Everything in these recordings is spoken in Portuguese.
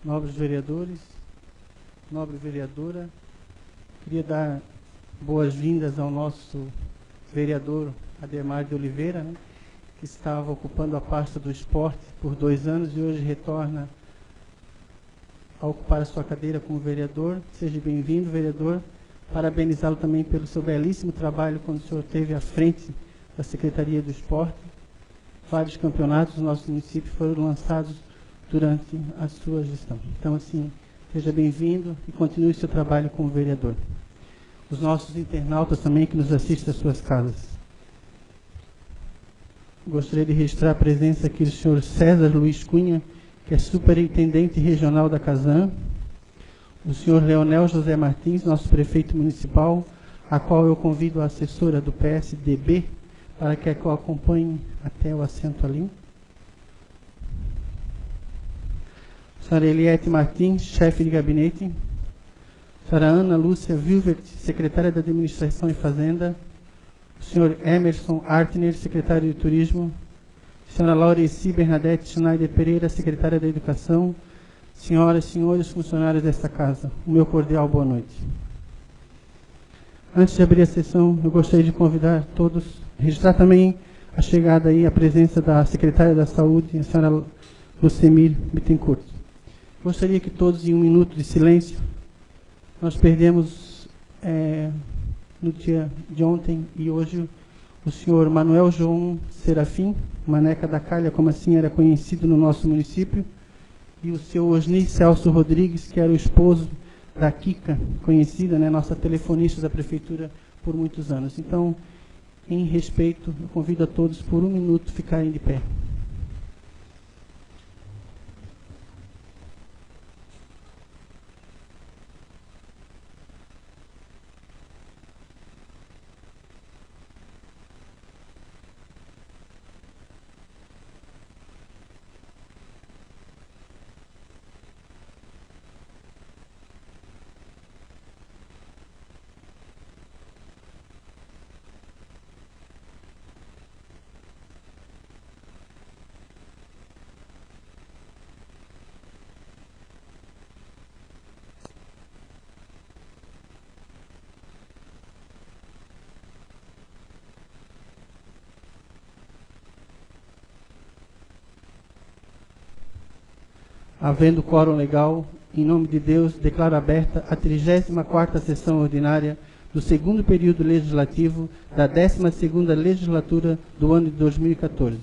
nobres vereadores, nobre vereadora. Queria dar boas-vindas ao nosso vereador Ademar de Oliveira, né, que estava ocupando a pasta do esporte por 2 anos e hoje retorna a ocupar a sua cadeira como vereador. Seja bem-vindo, vereador. Parabenizá-lo também pelo seu belíssimo trabalho quando o senhor esteve à frente da Secretaria do Esporte. Vários campeonatos do nosso município foram lançados durante a sua gestão. Então, assim, seja bem-vindo e continue seu trabalho como vereador. Os nossos internautas também que nos assistem às suas casas. Gostaria de registrar a presença aqui do senhor César Luiz Cunha, que é superintendente regional da Casan, o senhor Leonel José Martins, nosso prefeito municipal, a qual eu convido a assessora do PSDB para que o acompanhe até o assento ali. Senhora Eliette Martins, chefe de gabinete. Senhora Ana Lúcia Vilvert, secretária da Administração e Fazenda. O senhor Emerson Artner, secretário de Turismo. Senhora Laureci Bernadette Schneider Pereira, secretária da Educação. Senhoras e senhores funcionários desta casa, o meu cordial boa noite. Antes de abrir a sessão, eu gostaria de convidar todos, registrar também a chegada e a presença da secretária da Saúde, a senhora Lucemir Bittencourt. Gostaria que todos, em 1 minuto de silêncio, nós perdemos no dia de ontem e hoje o senhor Manuel João Serafim, Maneca da Calha, como assim era conhecido no nosso município, e o seu Osni Celso Rodrigues, que era o esposo da Kika, conhecida, né, nossa telefonista da prefeitura por muitos anos. Então, em respeito, eu convido a todos por 1 minuto ficarem de pé. Havendo quórum legal, em nome de Deus, declaro aberta a 34ª sessão ordinária do 2º período legislativo da 12ª legislatura do ano de 2014.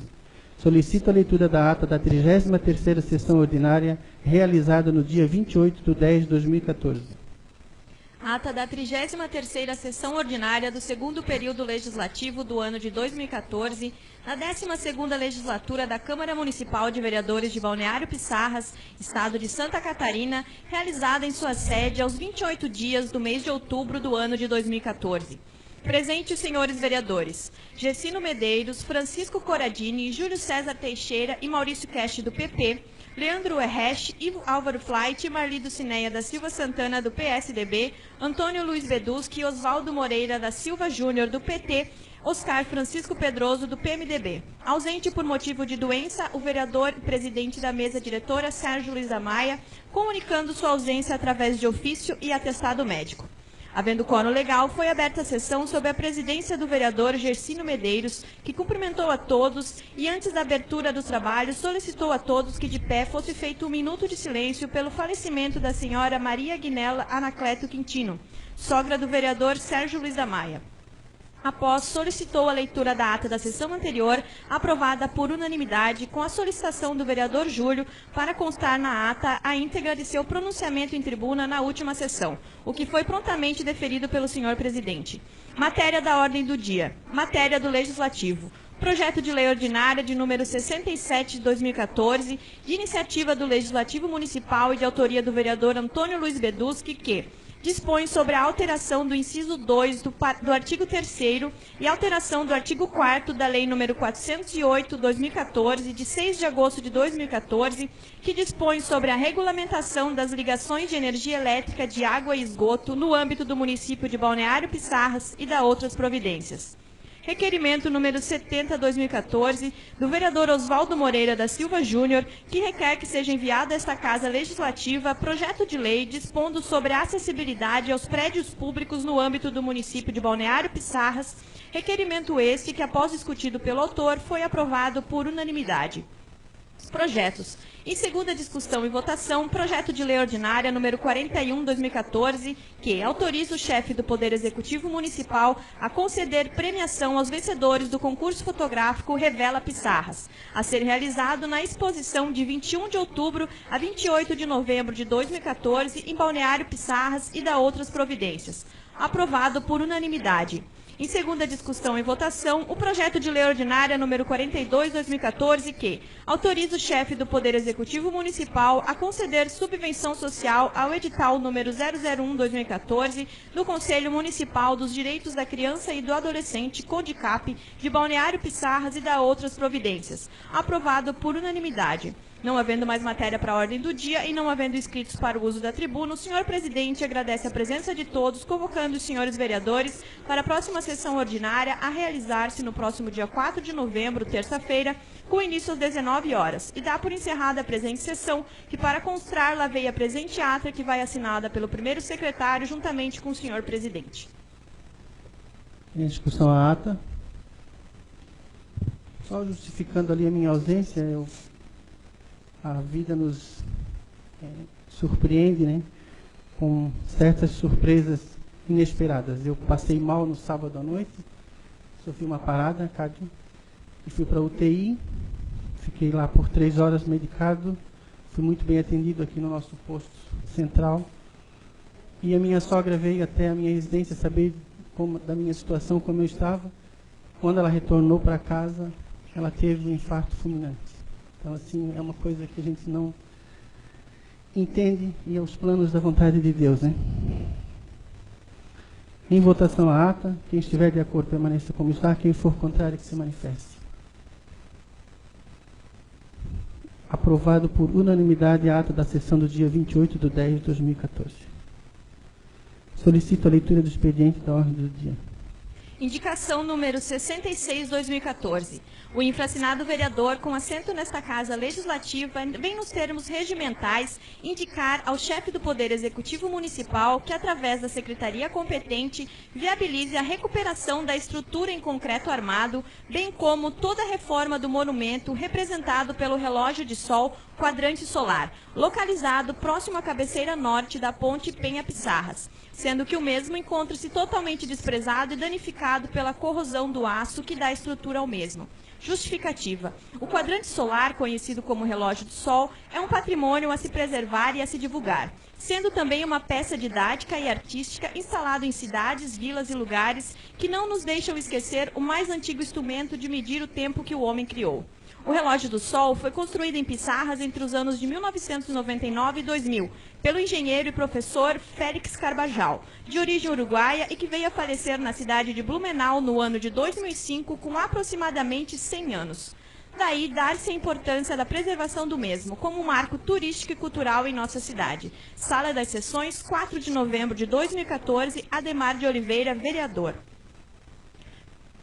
Solicito a leitura da ata da 33ª sessão ordinária, realizada no dia 28/10/2014. Ata da 33ª sessão ordinária do 2º período legislativo do ano de 2014, na 12ª legislatura da Câmara Municipal de Vereadores de Balneário Pissarras, Estado de Santa Catarina, realizada em sua sede aos 28 dias do mês de outubro do ano de 2014. Presente os senhores vereadores Gessino Medeiros, Francisco Coradini, Júlio César Teixeira e Maurício Cash do PP, Leandro Erresch, Ivo Álvaro Flait, Marlido Cineia da Silva Santana do PSDB, Antônio Luiz Beduschi, Oswaldo Moreira da Silva Júnior do PT, Oscar Francisco Pedroso do PMDB. Ausente por motivo de doença, o vereador e presidente da mesa diretora Sérgio Luiz da Maia, comunicando sua ausência através de ofício e atestado médico. Havendo quórum legal, foi aberta a sessão sob a presidência do vereador Gessino Medeiros, que cumprimentou a todos e, antes da abertura dos trabalhos, solicitou a todos que de pé fosse feito 1 minuto de silêncio pelo falecimento da senhora Maria Guinela Anacleto Quintino, sogra do vereador Sérgio Luiz da Maia. Após, solicitou a leitura da ata da sessão anterior, aprovada por unanimidade, com a solicitação do vereador Júlio para constar na ata a íntegra de seu pronunciamento em tribuna na última sessão, o que foi prontamente deferido pelo senhor presidente. Matéria da ordem do dia. Matéria do Legislativo. Projeto de Lei Ordinária de número 67 de 2014, de iniciativa do Legislativo Municipal e de autoria do vereador Antônio Luiz Beduschi, que dispõe sobre a alteração do inciso 2 do artigo 3º e alteração do artigo 4º da Lei nº 408/2014, de 6 de agosto de 2014, que dispõe sobre a regulamentação das ligações de energia elétrica de água e esgoto no âmbito do município de Balneário Pissarras e da outras providências. requerimento número 70/2014, do vereador Oswaldo Moreira da Silva Júnior, que requer que seja enviado a esta Casa Legislativa projeto de lei dispondo sobre a acessibilidade aos prédios públicos no âmbito do município de Balneário Pissarras, requerimento este que, após discutido pelo autor, foi aprovado por unanimidade. Projetos. Em segunda discussão e votação, projeto de lei ordinária número 41/2014, que autoriza o chefe do Poder Executivo Municipal a conceder premiação aos vencedores do concurso fotográfico Revela Pissarras, a ser realizado na exposição de 21 de outubro a 28 de novembro de 2014 em Balneário Pissarras e da outras providências. Aprovado por unanimidade. Em segunda discussão e votação, o projeto de lei ordinária número 42/2014, que autoriza o chefe do Poder Executivo Municipal a conceder subvenção social ao edital número 001/2014 do Conselho Municipal dos Direitos da Criança e do Adolescente, CONDICAP, de Balneário Pissarras e da outras providências. Aprovado por unanimidade. Não havendo mais matéria para a ordem do dia e não havendo inscritos para o uso da tribuna, o senhor presidente agradece a presença de todos, convocando os senhores vereadores para a próxima sessão ordinária a realizar-se no próximo dia 4 de novembro, terça-feira, com início às 19 horas. E dá por encerrada a presente sessão, que para constar lá veio a presente ata, que vai assinada pelo primeiro secretário, juntamente com o senhor presidente. Em discussão a ata. Só justificando ali a minha ausência, a vida nos surpreende, né, com certas surpresas inesperadas. Eu passei mal no sábado à noite, sofri uma parada cardíaca e fui para a UTI, fiquei lá por 3 horas medicado, fui muito bem atendido aqui no nosso posto central e a minha sogra veio até a minha residência saber da minha situação, como eu estava. Quando ela retornou para casa, ela teve um infarto fulminante. Então, assim, é uma coisa que a gente não entende e é os planos da vontade de Deus, né? Em votação a ata, quem estiver de acordo permaneça como está, quem for contrário que se manifeste. Aprovado por unanimidade a ata da sessão do dia 28/10/2014. Solicito a leitura do expediente da ordem do dia. Indicação número 66/2014. O infracinado vereador, com assento nesta Casa Legislativa, vem nos termos regimentais indicar ao chefe do Poder Executivo Municipal que, através da secretaria competente, viabilize a recuperação da estrutura em concreto armado, bem como toda a reforma do monumento representado pelo relógio de sol quadrante solar, localizado próximo à cabeceira norte da ponte Penha-Pissarras, sendo que o mesmo encontra-se totalmente desprezado e danificado pela corrosão do aço que dá estrutura ao mesmo. Justificativa. O quadrante solar, conhecido como relógio do sol, é um patrimônio a se preservar e a se divulgar, sendo também uma peça didática e artística instalado em cidades, vilas e lugares que não nos deixam esquecer o mais antigo instrumento de medir o tempo que o homem criou. O relógio do sol foi construído em Pissarras entre os anos de 1999 e 2000, pelo engenheiro e professor Félix Carbajal, de origem uruguaia e que veio a falecer na cidade de Blumenau no ano de 2005, com aproximadamente 100 anos. Daí, dar-se a importância da preservação do mesmo, como um marco turístico e cultural em nossa cidade. Sala das Sessões, 4 de novembro de 2014, Ademar de Oliveira, vereador.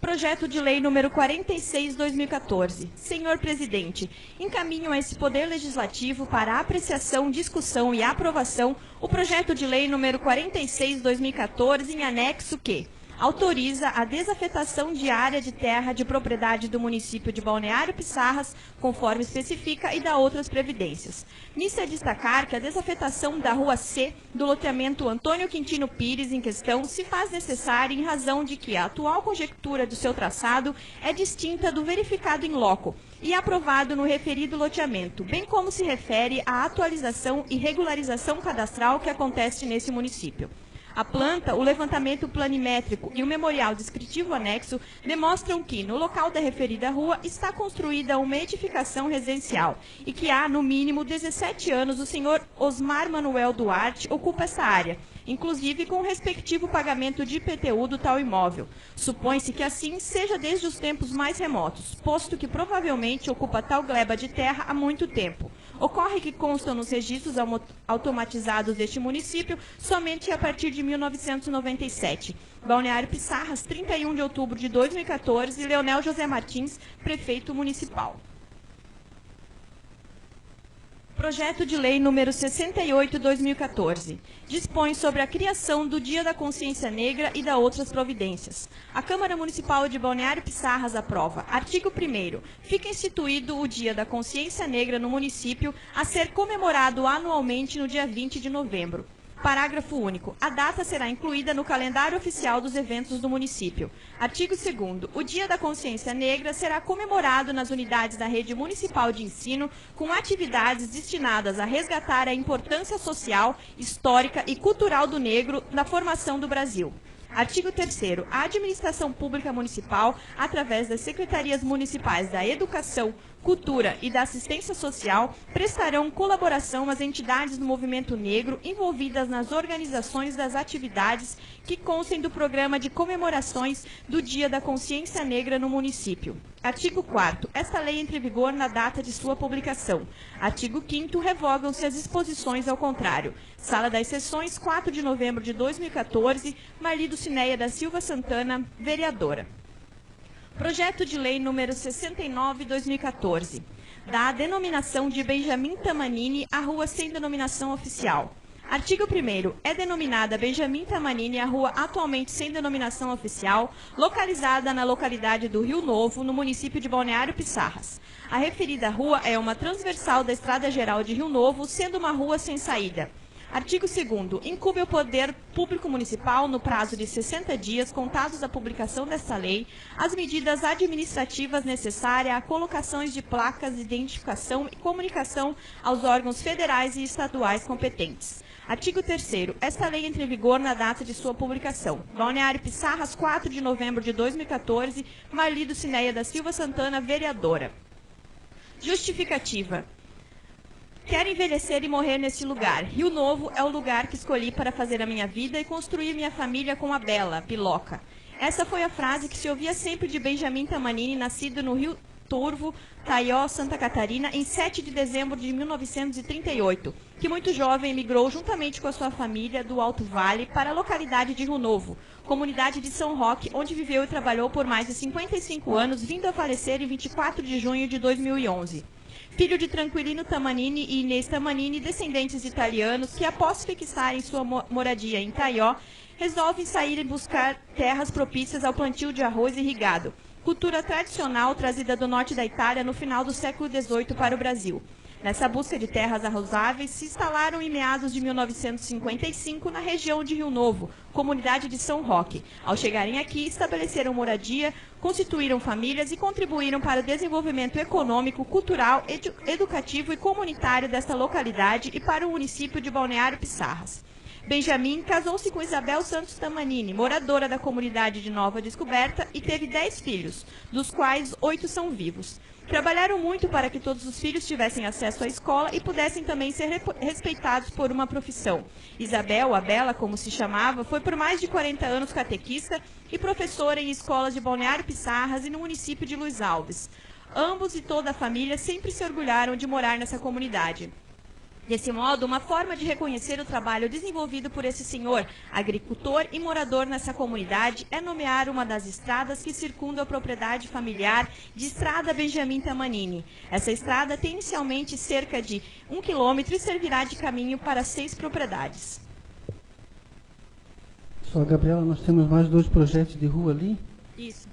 Projeto de lei número 46/2014. Senhor presidente, encaminho a esse Poder Legislativo para apreciação, discussão e aprovação o projeto de lei número 46/2014 em anexo que autoriza a desafetação de área de terra de propriedade do município de Balneário Pissarras, conforme especifica, e da outras previdências. Nisso é destacar que a desafetação da Rua C, do loteamento Antônio Quintino Pires, em questão, se faz necessária em razão de que a atual conjectura do seu traçado é distinta do verificado em loco e aprovado no referido loteamento, bem como se refere à atualização e regularização cadastral que acontece nesse município. A planta, o levantamento planimétrico e o memorial descritivo anexo demonstram que, no local da referida rua, está construída uma edificação residencial e que há, no mínimo, 17 anos o senhor Osmar Manuel Duarte ocupa essa área, inclusive com o respectivo pagamento de IPTU do tal imóvel. Supõe-se que assim seja desde os tempos mais remotos, posto que provavelmente ocupa tal gleba de terra há muito tempo. Ocorre que constam nos registros automatizados deste município somente a partir de 1997. Balneário Pissarras, 31 de outubro de 2014, Leonel José Martins, prefeito municipal. Projeto de Lei número 68/2014 dispõe sobre a criação do Dia da Consciência Negra e da outras providências. A Câmara Municipal de Balneário Pissarras aprova. Artigo 1º. Fica instituído o Dia da Consciência Negra no município, a ser comemorado anualmente no dia 20 de novembro. Parágrafo único. A data será incluída no calendário oficial dos eventos do município. Artigo 2º. O Dia da Consciência Negra será comemorado nas unidades da rede municipal de ensino com atividades destinadas a resgatar a importância social, histórica e cultural do negro na formação do Brasil. Artigo 3º. A administração pública municipal, através das secretarias municipais da Educação, Cultura e da Assistência Social, prestarão colaboração às entidades do movimento negro envolvidas nas organizações das atividades que constem do programa de comemorações do Dia da Consciência Negra no município. Artigo 4º. Esta lei entra em vigor na data de sua publicação. Artigo 5º. Revogam-se as disposições ao contrário. Sala das Sessões, 4 de novembro de 2014, Marli Dulcineia da Silva Santana, vereadora. Projeto de Lei número 69/2014, dá a denominação de Benjamin Tamanini à rua sem denominação oficial. Artigo 1º. É denominada Benjamin Tamanini a rua atualmente sem denominação oficial, localizada na localidade do Rio Novo, no município de Balneário Pissarras. A referida rua é uma transversal da Estrada Geral de Rio Novo, sendo uma rua sem saída. Artigo 2º. Incumbe ao Poder Público Municipal, no prazo de 60 dias, contados da publicação desta lei, as medidas administrativas necessárias à colocações de placas de identificação e comunicação aos órgãos federais e estaduais competentes. Artigo 3º. Esta lei entra em vigor na data de sua publicação. Balneário Pissarras, 4 de novembro de 2014, Marli Dulcineia da Silva Santana, vereadora. Justificativa. Quero envelhecer e morrer neste lugar. Rio Novo é o lugar que escolhi para fazer a minha vida e construir minha família com a Bela, Piloca. Essa foi a frase que se ouvia sempre de Benjamin Tamanini, nascido no Rio Turvo, Taió, Santa Catarina, em 7 de dezembro de 1938, que muito jovem emigrou juntamente com a sua família do Alto Vale para a localidade de Rio Novo, comunidade de São Roque, onde viveu e trabalhou por mais de 55 anos, vindo a falecer em 24 de junho de 2011. Filho de Tranquilino Tamanini e Inês Tamanini, descendentes de italianos, que após fixarem sua moradia em Taió, resolvem sair e buscar terras propícias ao plantio de arroz irrigado, cultura tradicional trazida do norte da Itália no final do século XVIII para o Brasil. Nessa busca de terras arrozáveis, se instalaram em meados de 1955 na região de Rio Novo, comunidade de São Roque. Ao chegarem aqui, estabeleceram moradia, constituíram famílias e contribuíram para o desenvolvimento econômico, cultural, educativo e comunitário desta localidade e para o município de Balneário Pissarras. Benjamin casou-se com Isabel Santos Tamanini, moradora da comunidade de Nova Descoberta, e teve 10 filhos, dos quais 8 são vivos. Trabalharam muito para que todos os filhos tivessem acesso à escola e pudessem também ser respeitados por uma profissão. Isabel, a Bela, como se chamava, foi por mais de 40 anos catequista e professora em escolas de Balneário Pissarras e no município de Luiz Alves. Ambos e toda a família sempre se orgulharam de morar nessa comunidade. Desse modo, uma forma de reconhecer o trabalho desenvolvido por esse senhor, agricultor e morador nessa comunidade, é nomear uma das estradas que circundam a propriedade familiar de Estrada Benjamin Tamanini. Essa estrada tem inicialmente cerca de 1 quilômetro e servirá de caminho para 6 propriedades. Só, Gabriela, nós temos mais 2 projetos de rua ali. Isso.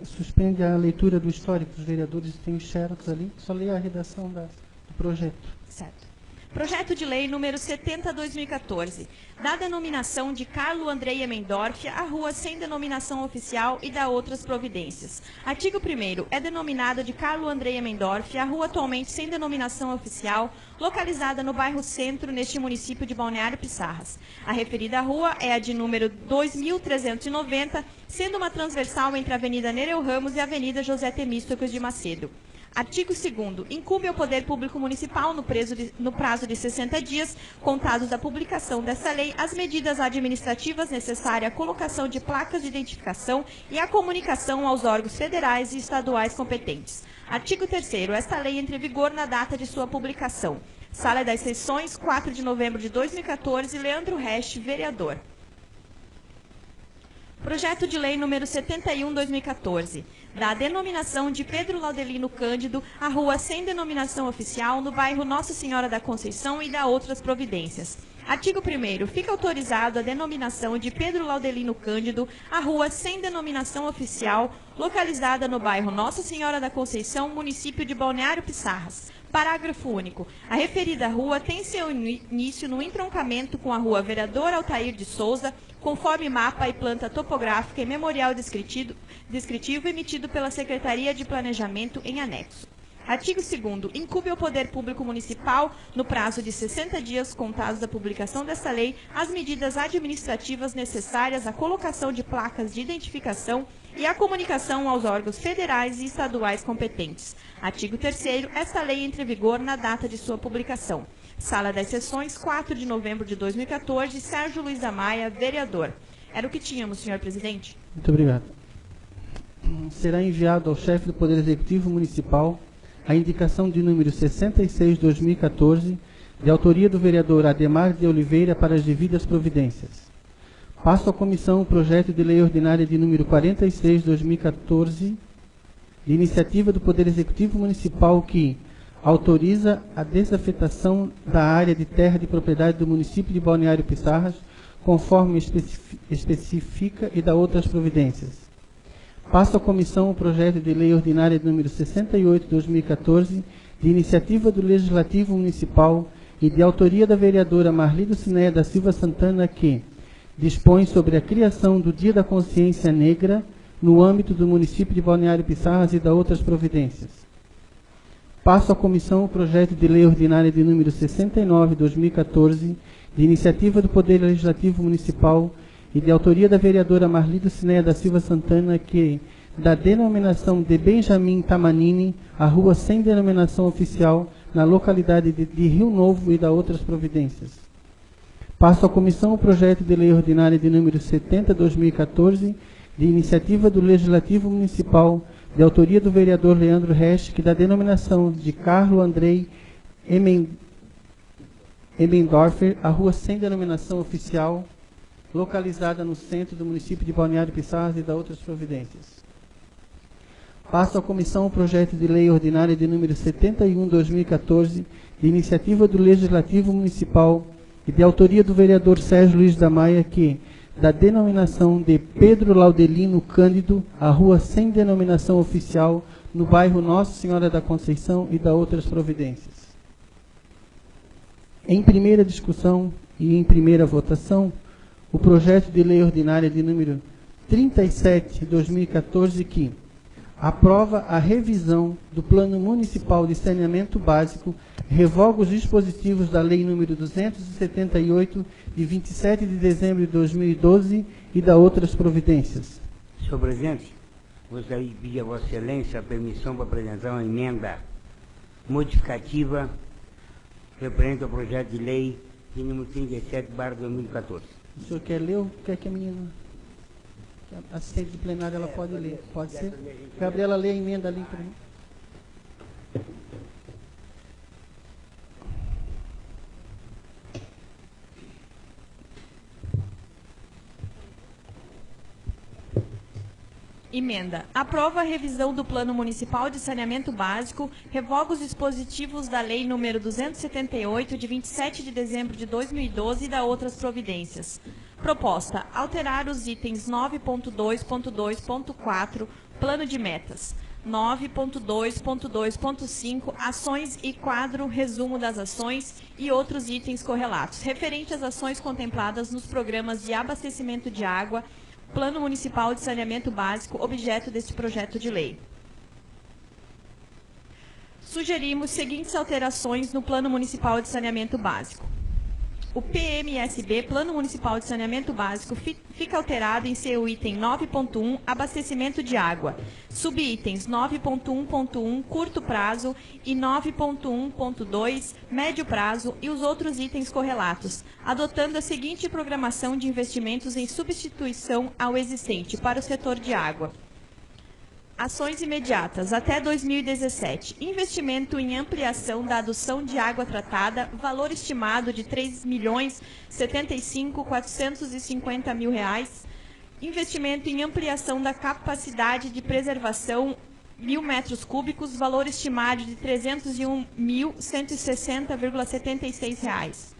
Suspende a leitura do histórico. Os vereadores têm os xerox ali. Só lê a redação do projeto. Certo. Projeto de Lei número 70/2014, da denominação de Carlo Andrei Emendorff à rua sem denominação oficial e da outras providências. Artigo 1º. É denominada de Carlo Andrei Emendorff a rua atualmente sem denominação oficial, localizada no bairro Centro, neste município de Balneário Pissarras. A referida rua é a de número 2390, sendo uma transversal entre a Avenida Nereu Ramos e a Avenida José Temístocles de Macedo. Artigo 2º. Incumbe ao Poder Público Municipal, no prazo de 60 dias, contados da publicação desta lei, as medidas administrativas necessárias à colocação de placas de identificação e à comunicação aos órgãos federais e estaduais competentes. Artigo 3º. Esta lei entra em vigor na data de sua publicação. Sala das Sessões, 4 de novembro de 2014, Leandro Resch, vereador. Projeto de Lei número 71/2014, da denominação de Pedro Laudelino Cândido, a rua sem denominação oficial, no bairro Nossa Senhora da Conceição e da outras providências. Artigo 1º. Fica autorizado a denominação de Pedro Laudelino Cândido, a rua sem denominação oficial, localizada no bairro Nossa Senhora da Conceição, município de Balneário Pissarras. Parágrafo único. A referida rua tem seu início no entroncamento com a rua Vereador Altair de Souza, conforme mapa e planta topográfica e memorial descritivo emitido pela Secretaria de Planejamento em anexo. Artigo 2º. Incumbe ao Poder Público Municipal, no prazo de 60 dias contados da publicação desta lei, as medidas administrativas necessárias à colocação de placas de identificação e à comunicação aos órgãos federais e estaduais competentes. Artigo 3º. Esta lei entra em vigor na data de sua publicação. Sala das Sessões, 4 de novembro de 2014, Sérgio Luiz da Maia, vereador. Era o que tínhamos, senhor presidente. Muito obrigado. Será enviado ao chefe do Poder Executivo Municipal a indicação de número 66/2014, de autoria do vereador Ademar de Oliveira, para as devidas providências. Passo à comissão o projeto de lei ordinária de número 46/2014, de iniciativa do Poder Executivo Municipal, que autoriza a desafetação da área de terra de propriedade do município de Balneário Pissarras, conforme especifica, e dá outras providências. Passo à comissão o projeto de lei ordinária de número 68/2014, de iniciativa do Legislativo Municipal e de autoria da vereadora Marli Dulcinea da Silva Santana, que dispõe sobre a criação do Dia da Consciência Negra no âmbito do município de Balneário Pissarras e dá outras providências. Passo à comissão o projeto de lei ordinária de número 69/2014, de iniciativa do Poder Legislativo Municipal e de autoria da vereadora Marli Dulcinea da Silva Santana, que da denominação de Benjamin Tamanini, a rua sem denominação oficial, na localidade de Rio Novo, e dá outras providências. Passo à comissão o projeto de lei ordinária de número 70/2014, de iniciativa do Legislativo Municipal, de autoria do vereador Leandro Resch, que da denominação de Carlo Andrei Emendorfer, a rua sem denominação oficial, localizada no centro do município de Balneário Pissarras, e dá outras providências. Passo à comissão o projeto de lei ordinária de número 71/2014, de iniciativa do Legislativo Municipal e de autoria do vereador Sérgio Luiz da Maia, que da denominação de Pedro Laudelino Cândido, a rua sem denominação oficial, no bairro Nossa Senhora da Conceição, e dá outras providências. Em primeira discussão e em primeira votação, o projeto de lei ordinária de número 37/2014, que aprova a revisão do Plano Municipal de Saneamento Básico, revoga os dispositivos da Lei número 278, de 27 de dezembro de 2012, e dá outras providências. Senhor presidente, gostaria de pedir a Vossa Excelência a permissão para apresentar uma emenda modificativa referente ao projeto de lei de número 37/2014. O senhor quer ler ou quer que a menina, que a assistente de plenário, ela pode ler? Pode ser? Gabriela, lê a emenda ali para mim. Emenda. Aprova a revisão do Plano Municipal de Saneamento Básico, revoga os dispositivos da Lei nº 278, de 27 de dezembro de 2012, e dá outras providências. Proposta. Alterar os itens 9.2.2.4, Plano de Metas. 9.2.2.5, Ações e quadro resumo das ações e outros itens correlatos, referente às ações contempladas nos programas de abastecimento de água, Plano Municipal de Saneamento Básico, objeto deste projeto de lei. Sugerimos seguintes alterações no Plano Municipal de Saneamento Básico. O PMSB, Plano Municipal de Saneamento Básico, fica alterado em seu item 9.1, abastecimento de água. Subitens 9.1.1, curto prazo, e 9.1.2, médio prazo, e os outros itens correlatos, adotando a seguinte programação de investimentos em substituição ao existente para o setor de água. Ações imediatas, até 2017. Investimento em ampliação da adução de água tratada, valor estimado de R$ 3.075.450.000. Investimento em ampliação da capacidade de preservação, 1.000 metros cúbicos, valor estimado de R$ 301.160,76.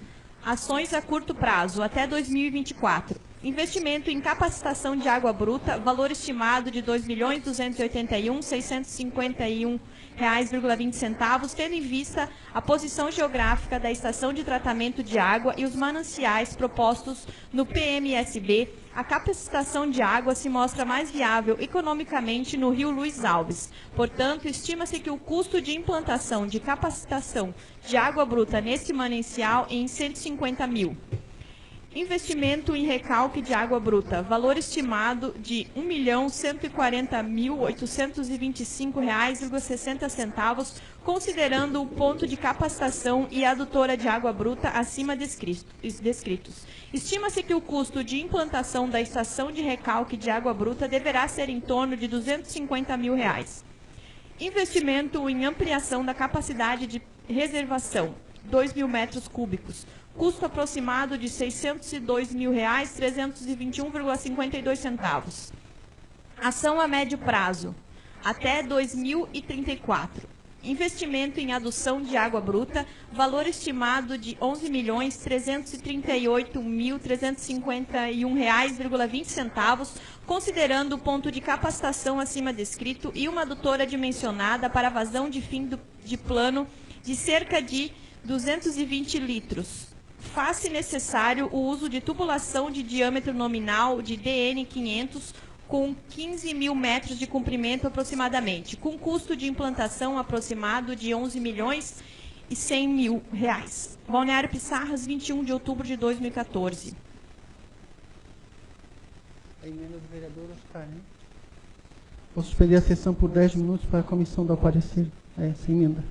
Ações a curto prazo, até 2024. Investimento em capacitação de água bruta, valor estimado de R$ 2.281.651,20, tendo em vista a posição geográfica da estação de tratamento de água e os mananciais propostos no PMSB. A capacitação de água se mostra mais viável economicamente no Rio Luiz Alves. Portanto, estima-se que o custo de implantação de capacitação de água bruta neste manancial em R$ 150 mil. Investimento em recalque de água bruta, valor estimado de R$ 1.140.825,60, considerando o ponto de capacitação e a adutora de água bruta acima descritos. Estima-se que o custo de implantação da estação de recalque de água bruta deverá ser em torno de R$ 250 mil. Investimento em ampliação da capacidade de reservação, 2.000 metros cúbicos. Custo aproximado de R$ 602.321,52. Ação a médio prazo, até 2034. Investimento em adução de água bruta, valor estimado de R$ 11.338.351,20, considerando o ponto de capacitação acima descrito e uma adutora dimensionada para vazão de fim de plano de cerca de 220 litros. Faz-se necessário o uso de tubulação de diâmetro nominal de DN 500 com 15.000 metros de comprimento aproximadamente, com custo de implantação aproximado de R$ 11.100.000. Balneário Pissarras, 21 de outubro de 2014. A emenda do vereador Oscar, né? Vou suspender a sessão por 10 minutos para a comissão dar o parecer a essa emenda.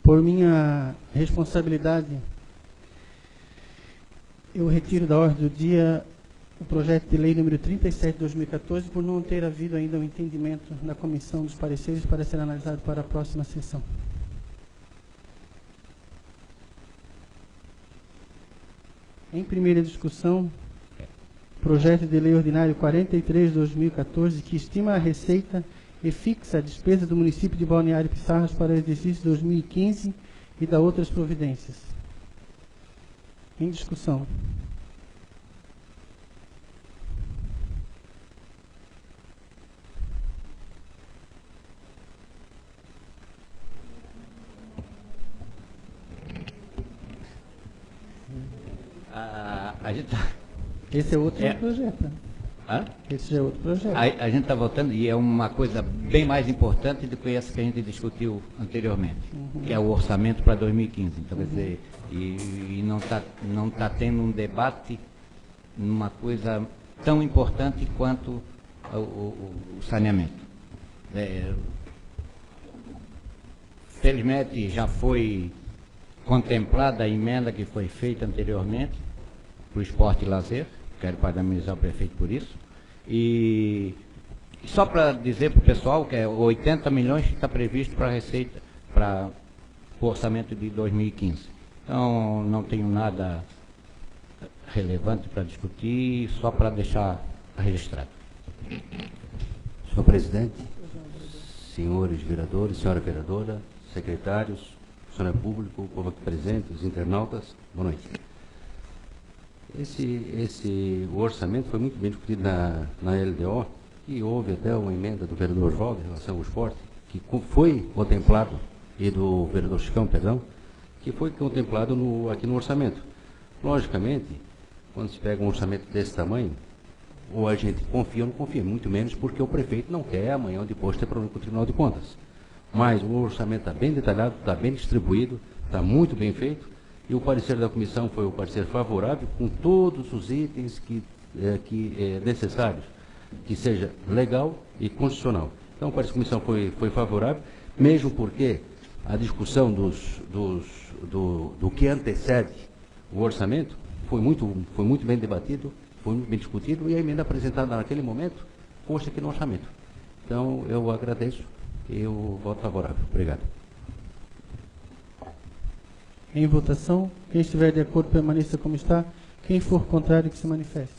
Por minha responsabilidade, eu retiro da ordem do dia o projeto de lei número 37 de 2014, por não ter havido ainda um entendimento na comissão dos pareceres para ser analisado para a próxima sessão. Em primeira discussão, projeto de lei ordinário 43 de 2014, que estima a receita e fixa a despesa do município de Balneário Pissarras para o exercício 2015 e da outras providências. Em discussão. A gente tá... Esse é outro projeto. Hã? Esse já é outro projeto. A gente está voltando e é uma coisa bem mais importante do que essa que a gente discutiu anteriormente, que é o orçamento para 2015. Então, quer dizer, e não tá tendo um debate numa coisa tão importante quanto o saneamento. Felizmente já foi contemplada a emenda que foi feita anteriormente para o esporte e lazer. Quero parabenizar o prefeito por isso. E só para dizer para o pessoal que é 80 milhões que está previsto para a receita, para o orçamento de 2015. Então, não tenho nada relevante para discutir, só para deixar registrado. Senhor presidente, senhores vereadores, senhora vereadora, secretários, funcionário público, povo aqui presente, os internautas, boa noite. O orçamento foi muito bem discutido na LDO, e houve até uma emenda do vereador Oswaldo em relação ao esporte, que foi contemplado, e do vereador Chicão, perdão, que foi contemplado aqui no orçamento. Logicamente, quando se pega um orçamento desse tamanho, ou a gente confia ou não confia, muito menos porque o prefeito não quer amanhã ou depois ter problema com o Tribunal de Contas. Mas o orçamento está bem detalhado, está bem distribuído, está muito bem feito, e o parecer da comissão foi o parecer favorável com todos os itens que necessários, que seja legal e constitucional. Então o parecer da comissão foi favorável, mesmo porque a discussão do que antecede o orçamento foi muito bem debatido, foi muito bem discutido, e a emenda apresentada naquele momento fosse aqui no orçamento. Então eu agradeço e eu voto favorável. Obrigado. Em votação, quem estiver de acordo permaneça como está, quem for contrário que se manifeste.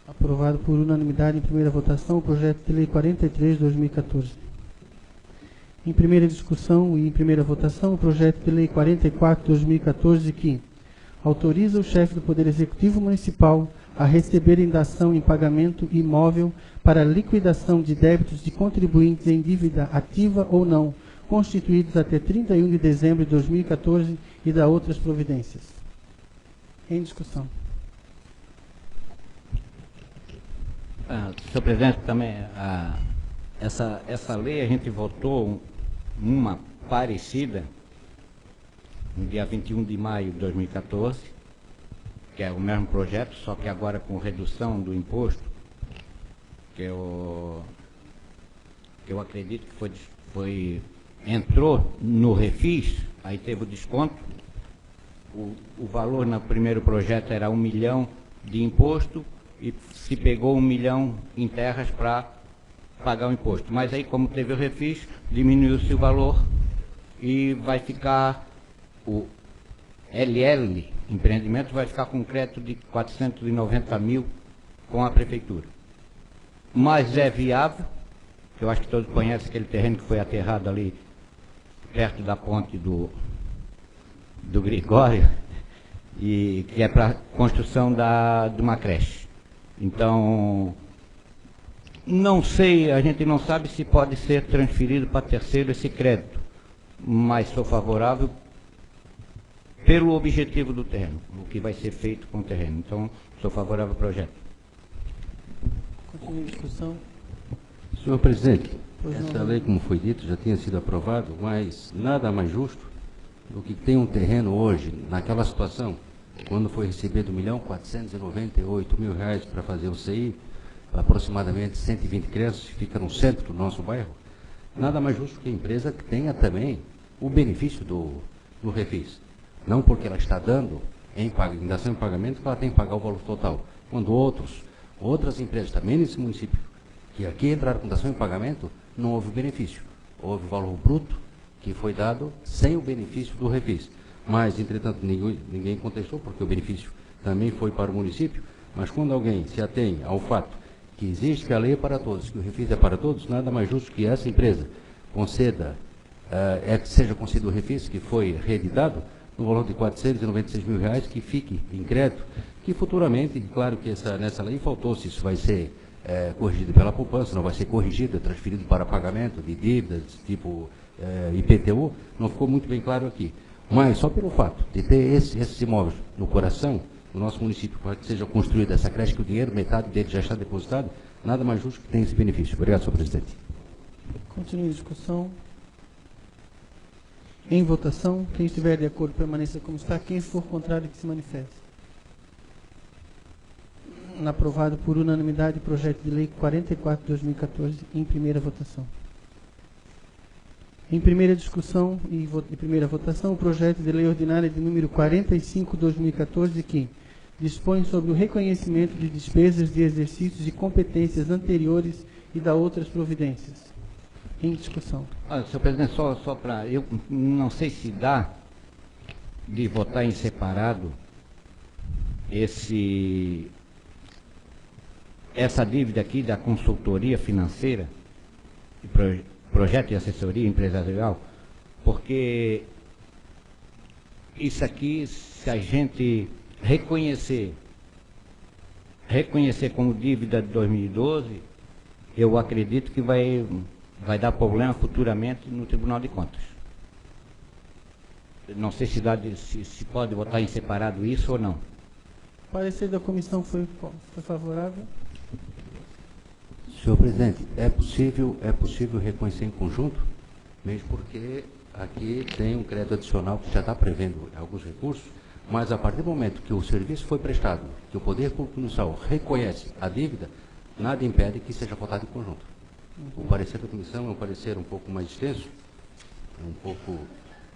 Aprovado por unanimidade em primeira votação o projeto de lei 43 de 2014. Em primeira discussão e em primeira votação o projeto de lei 44 de 2014, que autoriza o chefe do Poder Executivo Municipal a receber em dação em pagamento imóvel para liquidação de débitos de contribuintes em dívida ativa ou não, constituídos até 31 de dezembro de 2014 e da outras providências. Em discussão. Senhor presidente, também essa lei a gente votou uma parecida no dia 21 de maio de 2014, que é o mesmo projeto, só que agora com redução do imposto, que eu acredito que entrou no refis, aí teve o desconto. O valor no primeiro projeto era 1 milhão de imposto e se pegou 1 milhão em terras para pagar o imposto. Mas aí, como teve o refis, diminuiu-se o valor e vai ficar o LL Empreendimento vai ficar com um crédito de 490 mil com a prefeitura. Mas é viável, eu acho que todos conhecem aquele terreno que foi aterrado ali perto da ponte do Gregório, e que é para construção de uma creche. Então, não sei, a gente não sabe se pode ser transferido para terceiro esse crédito, mas sou favorável pelo objetivo do terreno, o que vai ser feito com o terreno. Então, sou favorável ao projeto. Continue a discussão. Senhor presidente, essa lei, como foi dito, já tinha sido aprovada, mas nada mais justo do que ter um terreno hoje, naquela situação, quando foi recebido R$1.498.000 para fazer o CI, aproximadamente 120 crianças, que fica no centro do nosso bairro, nada mais justo que a empresa que tenha também o benefício do refis. Não porque ela está dando em dação em pagamento que ela tem que pagar o valor total. Quando outras empresas também nesse município, que aqui entraram com dação em pagamento, não houve benefício. Houve o valor bruto que foi dado sem o benefício do refis. Mas, entretanto, ninguém contestou, porque o benefício também foi para o município. Mas quando alguém se atém ao fato que existe que a lei é para todos, que o refis é para todos, nada mais justo que essa empresa conceda, que seja concedido o refis que foi reeditado, no valor de R$496 mil, que fique em crédito, que futuramente, claro que nessa lei faltou se isso vai ser corrigido pela poupança, não vai ser corrigido, transferido para pagamento de dívidas, tipo IPTU, não ficou muito bem claro aqui. Mas só pelo fato de ter esses imóveis no coração do nosso município, para que seja construída essa creche, que o dinheiro, metade dele já está depositado, nada mais justo que tenha esse benefício. Obrigado, senhor presidente. Continue a discussão. Em votação, quem estiver de acordo permaneça como está, quem for contrário que se manifeste. Aprovado por unanimidade o projeto de lei 44 de 2014 em primeira votação. Em primeira discussão e primeira votação, o projeto de lei ordinária de número 45 de 2014 que dispõe sobre o reconhecimento de despesas de exercícios de competências anteriores e da outras providências. Em discussão. Senhor presidente, só para... Eu não sei se dá de votar em separado essa dívida aqui da consultoria financeira, projeto de assessoria empresarial, porque isso aqui, se a gente reconhecer como dívida de 2012, eu acredito que vai dar problema futuramente no Tribunal de Contas. Não sei se pode votar em separado isso ou não. O parecer da comissão foi favorável? Senhor presidente, é possível reconhecer em conjunto, mesmo porque aqui tem um crédito adicional que já está prevendo alguns recursos, mas a partir do momento que o serviço foi prestado, que o Poder Público Municipal reconhece a dívida, nada impede que seja votado em conjunto. O parecer da comissão é um parecer um pouco mais extenso, um pouco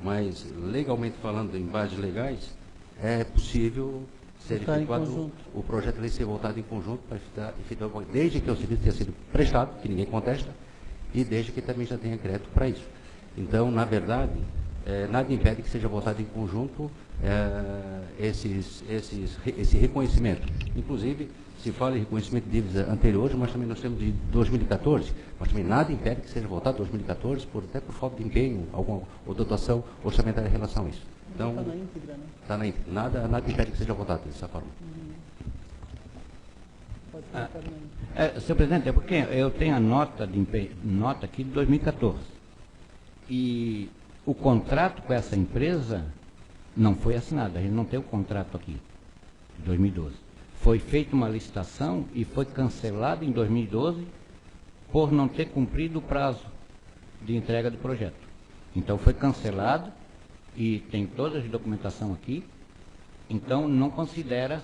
mais, legalmente falando, em bases legais, é possível ser efetuado o projeto de lei ser votado em conjunto para efetuar, desde que o serviço tenha sido prestado, que ninguém contesta, e desde que também já tenha crédito para isso. Então, na verdade, nada impede que seja votado em conjunto esse reconhecimento. Inclusive, se fala em reconhecimento de dívidas anteriores, mas também nós temos de 2014, mas também nada impede que seja votado 2014, até por falta de empenho, alguma ou dotação orçamentária em relação a isso. Então, está na íntegra, né? Está na íntegra. Nada impede que seja votado dessa forma. Senhor presidente, é porque eu tenho a nota aqui de 2014. E o contrato com essa empresa não foi assinado. A gente não tem o contrato aqui, de 2012. Foi feita uma licitação e foi cancelada em 2012 por não ter cumprido o prazo de entrega do projeto. Então foi cancelado e tem toda a documentação aqui, então não considera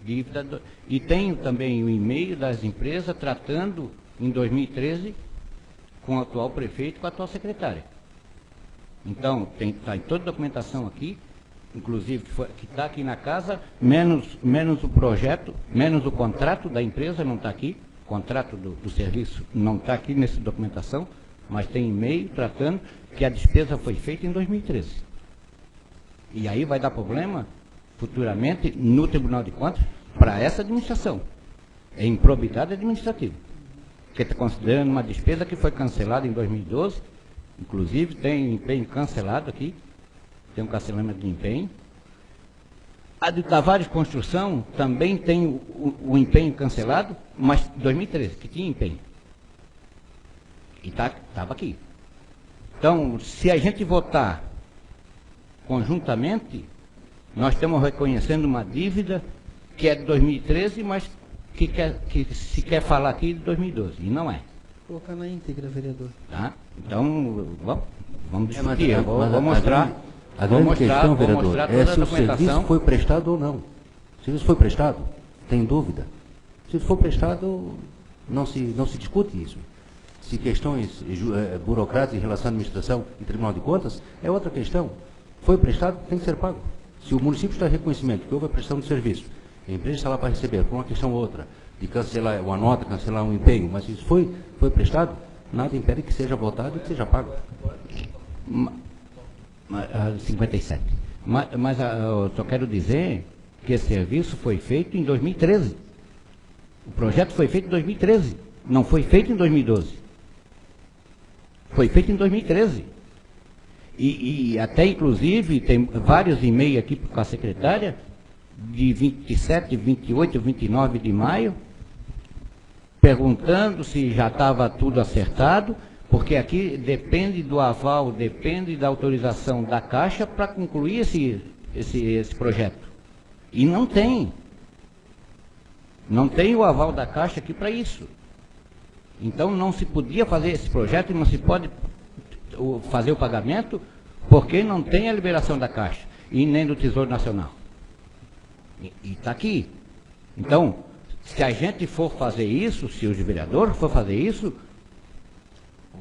dívida. E tem também o e-mail das empresas tratando em 2013 com o atual prefeito e com a atual secretária. Então, está em toda a documentação aqui, inclusive que está aqui na casa, menos o projeto, menos o contrato da empresa, não está aqui, o contrato do serviço não está aqui nessa documentação, mas tem e-mail tratando que a despesa foi feita em 2013. E aí vai dar problema futuramente no Tribunal de Contas para essa administração. É improbidade administrativa. Porque está considerando uma despesa que foi cancelada em 2012, inclusive tem empenho cancelado aqui, tem um cancelamento de empenho. A de Tavares Construção também tem o empenho cancelado, mas 2013, que tinha empenho. E estava aqui. Então, se a gente votar conjuntamente, nós estamos reconhecendo uma dívida que é de 2013, mas que se quer falar aqui de 2012, e não é. Vou colocar na íntegra, vereador. Tá? Então, vamos discutir. Vou mostrar. A grande questão, vereador, é se o serviço foi prestado ou não. Se o serviço foi prestado, tem dúvida. Se foi prestado, não se discute isso. Se questões burocráticas em relação à administração e Tribunal de Contas, é outra questão. Foi prestado, tem que ser pago. Se o município está em reconhecimento que houve a prestação de serviço, a empresa está lá para receber, por uma questão ou outra, de cancelar uma nota, cancelar um empenho, mas isso foi prestado, nada impede que seja votado e que seja pago. 57. Mas eu só quero dizer que esse serviço foi feito em 2013. O projeto foi feito em 2013, não foi feito em 2012. Foi feito em 2013. E até, inclusive, tem vários e-mails aqui com a secretária, de 27, 28, 29 de maio, perguntando se já estava tudo acertado, porque aqui depende do aval, depende da autorização da Caixa para concluir esse projeto. E não tem. Não tem o aval da Caixa aqui para isso. Então não se podia fazer esse projeto e não se pode fazer o pagamento porque não tem a liberação da Caixa e nem do Tesouro Nacional. E está aqui. Então, se a gente for fazer isso, se os vereadores for fazer isso,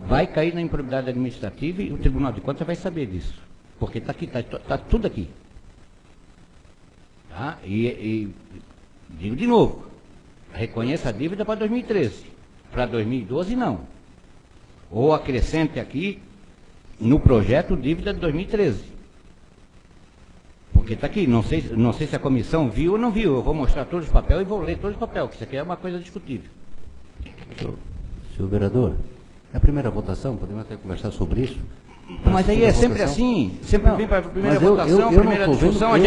vai cair na improbidade administrativa e o Tribunal de Contas vai saber disso. Porque está aqui, está tudo aqui. Tá? E digo de novo, reconheça a dívida para 2013. Para 2012, não. Ou acrescente aqui, no projeto, dívida de 2013. Porque está aqui, não sei se a comissão viu ou não viu. Eu vou mostrar todos os papéis e vou ler todos os papéis, que isso aqui é uma coisa discutível. Senhor vereador, é a primeira votação, podemos até conversar sobre isso. Mas aí é sempre assim, sempre vem para a primeira votação, primeira discussão, a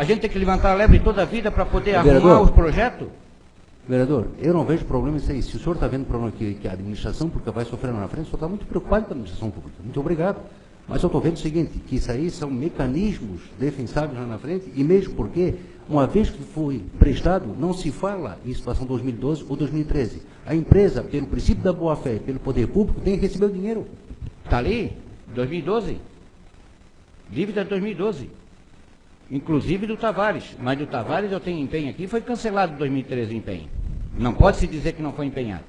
gente tem que levantar a lebre toda a vida para poder arrumar os projetos. Vereador, eu não vejo problema nisso aí. Se o senhor está vendo problema que a administração pública vai sofrer lá na frente, o senhor está muito preocupado com a administração pública. Muito obrigado. Mas eu estou vendo o seguinte, que isso aí são mecanismos defensáveis lá na frente, e mesmo porque, uma vez que foi prestado, não se fala em situação 2012 ou 2013. A empresa, pelo princípio da boa-fé, pelo poder público, tem que receber o dinheiro. Está ali, 2012. Dívida de 2012. Inclusive do Tavares. Mas do Tavares eu tenho empenho aqui, foi cancelado em 2013 o empenho. Não pode se dizer que não foi empenhado.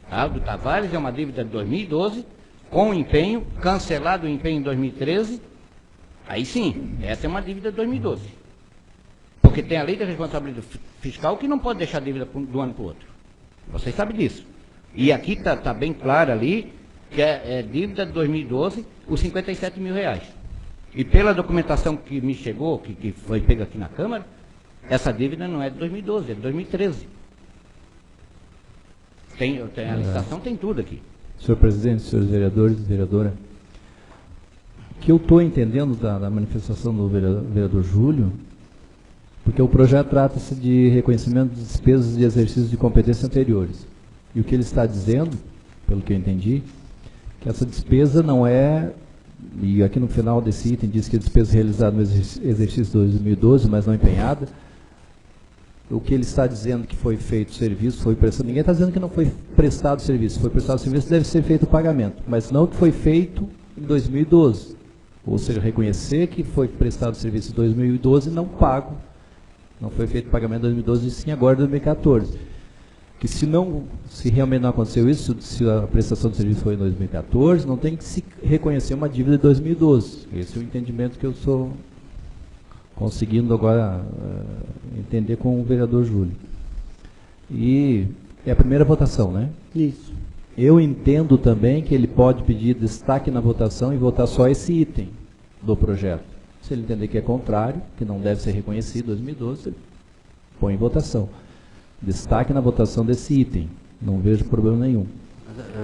Tá? O do Tavares é uma dívida de 2012, com empenho, cancelado o empenho em 2013. Aí sim, essa é uma dívida de 2012. Porque tem a lei da responsabilidade fiscal que não pode deixar a dívida do ano para o outro. Vocês sabem disso. E aqui está bem claro ali que é dívida de 2012, os 57 mil reais. E pela documentação que me chegou, que foi pega aqui na Câmara, essa dívida não é de 2012, é de 2013. Tem a licitação, tem tudo aqui. Senhor presidente, senhores vereadores e vereadora, o que eu estou entendendo da manifestação do vereador Júlio, porque o projeto trata-se de reconhecimento de despesas de exercícios de competências anteriores. E o que ele está dizendo, pelo que eu entendi, que essa despesa não é, e aqui no final desse item diz que a despesa realizada no exercício de 2012, mas não empenhada. O que ele está dizendo que foi feito serviço, foi prestado, ninguém está dizendo que não foi prestado serviço, foi prestado serviço, deve ser feito o pagamento, mas não que foi feito em 2012. Ou seja, reconhecer que foi prestado serviço em 2012 e não pago. Não foi feito pagamento em 2012 e sim agora em 2014. Que se realmente não aconteceu isso, se a prestação de serviço foi em 2014, não tem que se reconhecer uma dívida de 2012. Esse é o entendimento que eu estou conseguindo agora entender com o vereador Júlio. E é a primeira votação, né? Isso. Eu entendo também que ele pode pedir destaque na votação e votar só esse item do projeto. Se ele entender que é contrário, que não deve ser reconhecido em 2012, ele põe em votação. Destaque na votação desse item. Não vejo problema nenhum.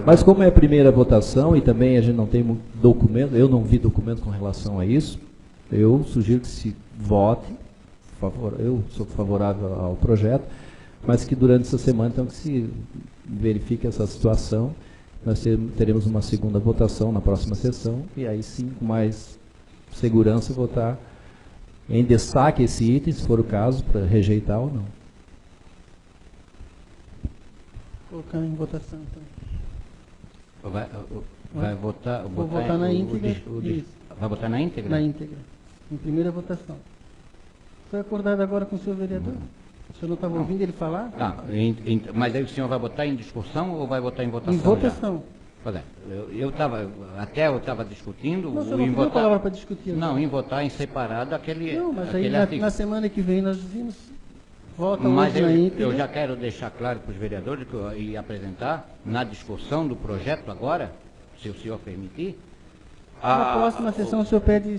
Mas como é a primeira votação e também a gente não tem documento, eu não vi documento com relação a isso, eu sugiro que se vote, eu sou favorável ao projeto, mas que durante essa semana então que se verifique essa situação, nós teremos uma segunda votação na próxima sessão e aí sim com mais segurança votar em destaque esse item, se for o caso, para rejeitar ou não. Colocar em votação, então. Vai votar... Vou votar na íntegra. Vai votar na íntegra? Na íntegra. Em primeira votação. Foi acordado agora com o senhor vereador? O senhor não estava ouvindo ele falar? Tá, mas aí o senhor vai botar em discussão ou vai botar em votação? Em votação. Pois é, eu estava discutindo. Não, o senhor não tem palavra para discutir. Não, em votar em separado aquele. Não, mas aquele aí na semana que vem nós vimos. Vota mas hoje na íntegra. eu já quero deixar claro para os vereadores e apresentar na discussão do projeto agora, se o senhor permitir. Na próxima sessão o senhor pede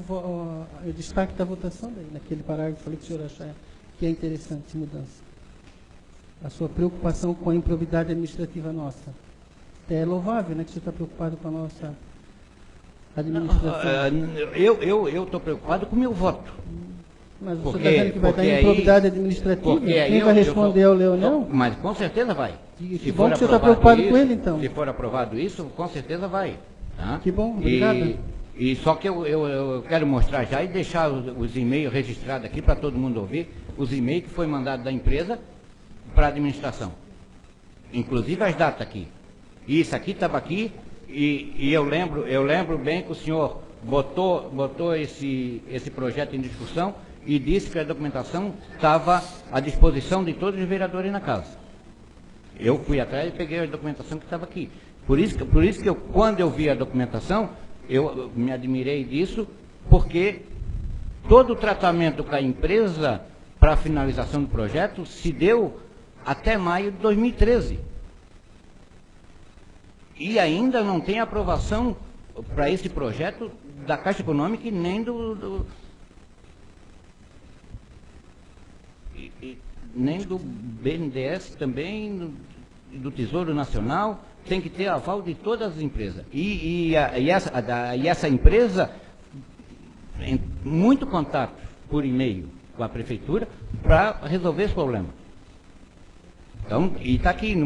o destaque da votação daí, naquele parágrafo ali que o senhor achar que é interessante, mudança. A sua preocupação com a improbidade administrativa nossa. É louvável, né, que o senhor está preocupado com a nossa administração. Eu estou preocupado com o meu voto. Mas o senhor está dizendo que vai dar improbidade administrativa? Quem vai responder é o Leonel? Mas com certeza vai. Que bom que o senhor está preocupado com ele, então. Se for aprovado isso, com certeza vai. Tá? Que bom, obrigado. E só que eu quero mostrar já e deixar os e-mails registrados aqui para todo mundo ouvir, os e-mails que foi mandado da empresa para a administração. Inclusive as datas aqui. E isso aqui estava aqui, e eu lembro bem que o senhor botou esse projeto em discussão e disse que a documentação estava à disposição de todos os vereadores na casa. Eu fui atrás e peguei a documentação que estava aqui. Por isso que quando eu vi a documentação, eu me admirei disso, porque todo o tratamento com a empresa para a finalização do projeto se deu até maio de 2013. E ainda não tem aprovação para esse projeto da Caixa Econômica e nem nem do BNDES também, do Tesouro Nacional. Tem que ter aval de todas as empresas. E essa empresa, muito contato por e-mail com a prefeitura para resolver esse problema. Então, e está aqui,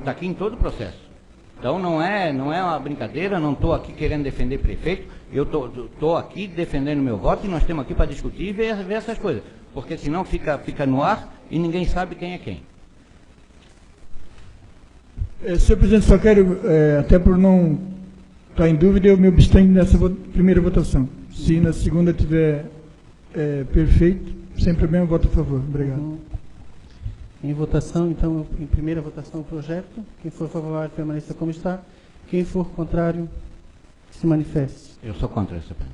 tá aqui em todo o processo. Então não é uma brincadeira, não estou aqui querendo defender prefeito, eu estou aqui defendendo meu voto e nós estamos aqui para discutir e ver essas coisas. Porque senão fica no ar e ninguém sabe quem é quem. Senhor presidente, só quero, até por não estar em dúvida, eu me abstenho nessa primeira votação. Se na segunda tiver perfeito, sem problema, eu voto a favor. Obrigado. Em votação, então, em primeira votação, o projeto. Quem for favorável, permaneça como está. Quem for contrário, se manifeste. Eu sou contra essa pena.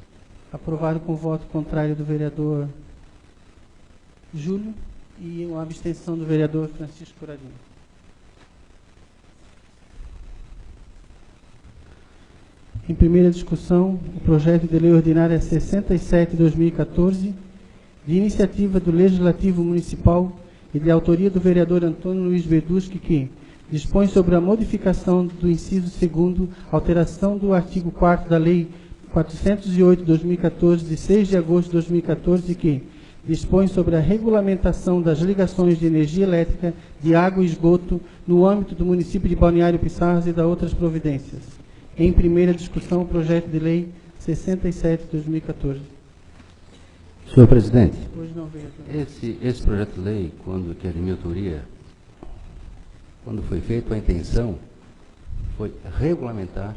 Aprovado com o voto contrário do vereador Júlio e uma abstenção do vereador Francisco Coradinho. Em primeira discussão, o projeto de lei ordinária 67/2014, de iniciativa do Legislativo Municipal e de autoria do vereador Antônio Luiz Verduschi, que dispõe sobre a modificação do inciso 2º, alteração do artigo 4º da Lei 408/2014, de 6 de agosto de 2014, que dispõe sobre a regulamentação das ligações de energia elétrica, de água e esgoto no âmbito do município de Balneário Pissarras e da outras providências. Em primeira discussão, o projeto de lei 67/2014. Senhor presidente, Hoje não veio. esse projeto de lei, que é de minha autoria, quando foi feito, a intenção foi regulamentar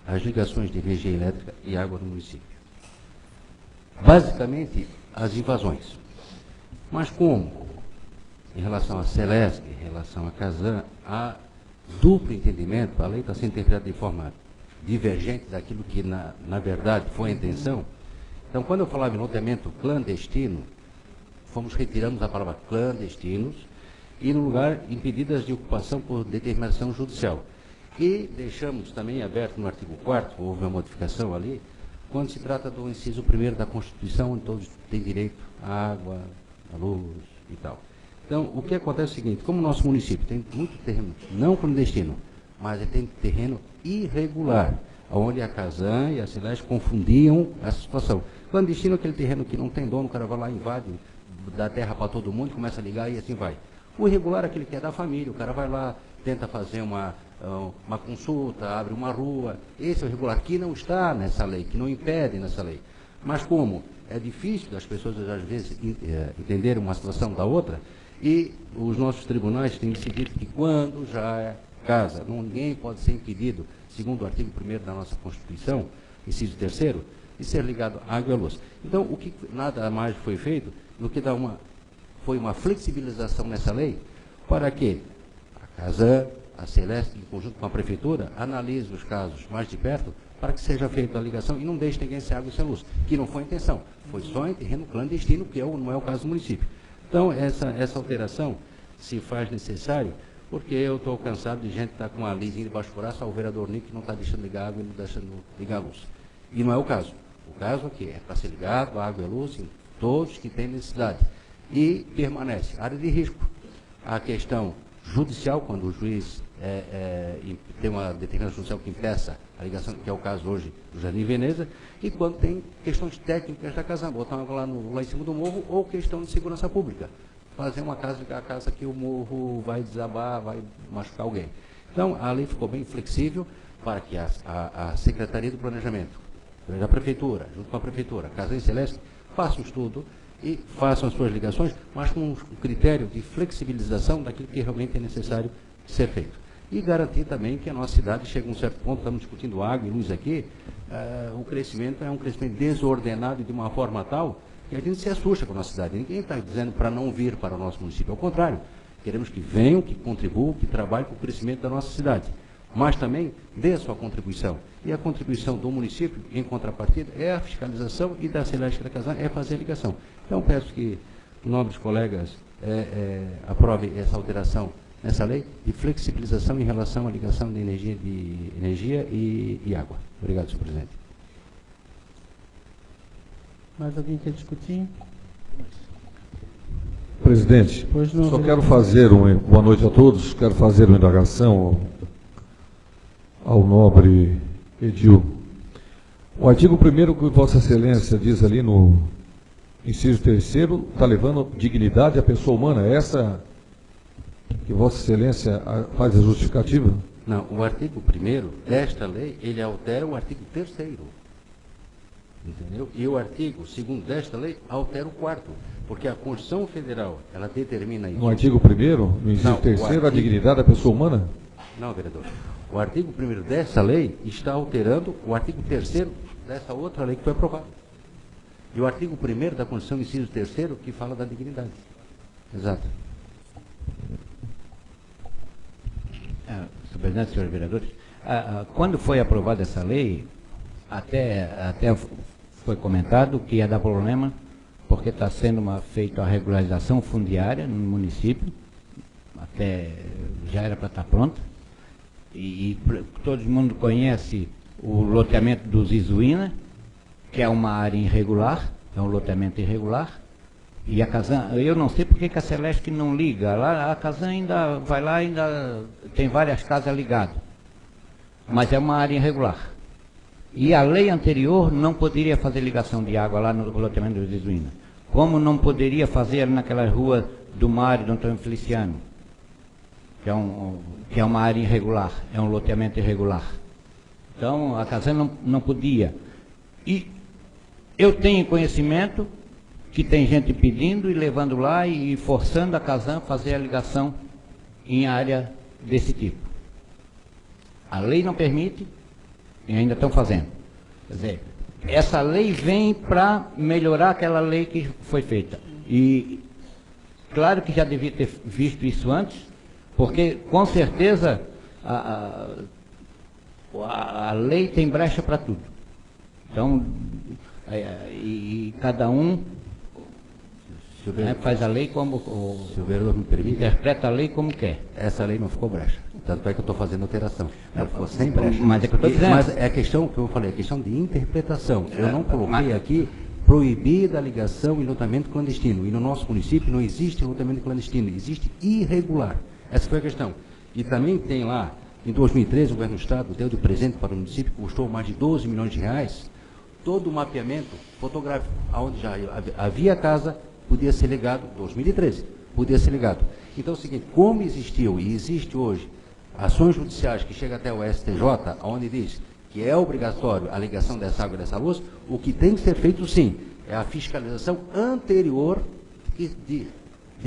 as ligações de energia elétrica e água no município. Basicamente, as invasões. Mas como, em relação à Celesc, em relação à Casan, há duplo entendimento, a lei está sendo interpretada de forma divergente daquilo que, na verdade, foi a intenção. Então, quando eu falava em loteamento clandestino, retiramos a palavra clandestinos e, no lugar, impedidas de ocupação por determinação judicial. E deixamos também aberto no artigo 4º, houve uma modificação ali, quando se trata do inciso 1º da Constituição, onde todos têm direito à água, à luz e tal. Então, o que acontece é o seguinte, como o nosso município tem muito terreno, não clandestino, mas tem terreno irregular, onde a Casan e a Celeste confundiam essa situação. Clandestino é aquele terreno que não tem dono, o cara vai lá, invade, dá terra para todo mundo, começa a ligar e assim vai. O irregular é aquele que é da família, o cara vai lá, tenta fazer uma consulta, abre uma rua. Esse é o irregular, que não está nessa lei, que não impede nessa lei. Mas como é difícil das pessoas, às vezes, entenderem uma situação da outra, e os nossos tribunais têm decidido que quando já é casa, ninguém pode ser impedido, segundo o artigo 1º da nossa Constituição, inciso 3º, de ser ligado à água e à luz. Então, nada mais foi feito do que dar uma foi uma flexibilização nessa lei para que a Casan, a Celeste, em conjunto com a Prefeitura, analise os casos mais de perto para que seja feita a ligação e não deixe ninguém sem água e sem luz, que não foi a intenção, foi só em terreno clandestino, que não é o caso do município. Então, essa alteração se faz necessário, porque eu estou cansado de gente estar com a lisinha debaixo do braço, o vereador Nick não está deixando ligar água e não deixando ligar a luz. E não é o caso. O caso aqui é para ser ligado, a água e a luz, em todos que têm necessidade. E permanece. Área de risco. A questão judicial, quando o juiz tem uma determinação judicial que impeça a ligação, que é o caso hoje do Jardim Veneza, e quando tem questões técnicas da casa, botar uma água lá em cima do morro, ou questão de segurança pública. Fazer uma casa que o morro vai desabar, vai machucar alguém. Então, a lei ficou bem flexível para que a Secretaria do Planejamento, da Prefeitura, junto com a Prefeitura, Casan e Celeste, façam um estudo e façam as suas ligações, mas com um critério de flexibilização daquilo que realmente é necessário ser feito. E garantir também que a nossa cidade chega a um certo ponto, estamos discutindo água e luz aqui, o crescimento é um crescimento desordenado de uma forma tal que a gente se assusta com a nossa cidade. Ninguém está dizendo para não vir para o nosso município, ao contrário, queremos que venham, que contribuam, que trabalhem para o crescimento da nossa cidade, mas também dê a sua contribuição. E a contribuição do município, em contrapartida, é a fiscalização e da Celeste da Casan é fazer a ligação. Então, peço que nobres colegas aprovem essa alteração nessa lei de flexibilização em relação à ligação de energia e água. Obrigado, senhor presidente. Mais alguém quer discutir? Presidente, só quero fazer boa noite a todos, quero fazer uma indagação ao nobre Edil. O artigo 1º que Vossa Excelência diz ali no inciso 3º está levando dignidade à pessoa humana, é essa que Vossa Excelência faz a justificativa? Não, o artigo 1º desta lei, ele altera o artigo 3º. Entendeu? E o artigo 2º desta lei altera o 4º, porque a Constituição Federal, ela determina isso. No artigo 1º, no inciso 3º, a dignidade da pessoa humana? Não, vereador. O artigo 1º dessa lei está alterando o artigo 3º dessa outra lei que foi aprovada. E o artigo 1º da Constituição, inciso 3º, que fala da dignidade. Exato. Senhor presidente, senhores vereadores, quando foi aprovada essa lei, até foi comentado que ia dar problema, porque está sendo feita a regularização fundiária no município, até já era para estar pronta, e todo mundo conhece o loteamento dos Izuína, que é uma área irregular, é um loteamento irregular, e a Casan, eu não sei porque que a Celeste não liga, lá a Casan ainda vai lá, ainda tem várias casas ligadas, mas é uma área irregular. E a lei anterior não poderia fazer ligação de água lá no loteamento dos Izuína, como não poderia fazer naquela rua do Mário, do Antônio Feliciano, que é uma área irregular, é um loteamento irregular. Então, a Casan não podia. E eu tenho conhecimento que tem gente pedindo e levando lá e forçando a Casan a fazer a ligação em área desse tipo. A lei não permite e ainda estão fazendo. Quer dizer, essa lei vem para melhorar aquela lei que foi feita. E claro que já devia ter visto isso antes, porque com certeza a lei tem brecha para tudo. Então, e cada um faz a lei como se o vereador me permite, interpreta a lei como quer. Essa lei não ficou brecha. Tanto é que eu estou fazendo alteração. Ela ficou sem brecha. Mas é que eu estou dizendo. Mas é a questão que eu falei, é questão de interpretação. Eu não coloquei aqui proibida a ligação e loteamento clandestino. E no nosso município não existe loteamento clandestino, existe irregular. Essa foi a questão. E também tem lá, em 2013, o governo do Estado deu de presente para o município, que custou mais de 12 milhões de reais, todo o mapeamento fotográfico, onde já havia casa, podia ser ligado, 2013, podia ser ligado. Então é o seguinte, como existiu e existe hoje ações judiciais que chegam até o STJ, onde diz que é obrigatório a ligação dessa água e dessa luz, o que tem que ser feito sim, é a fiscalização anterior de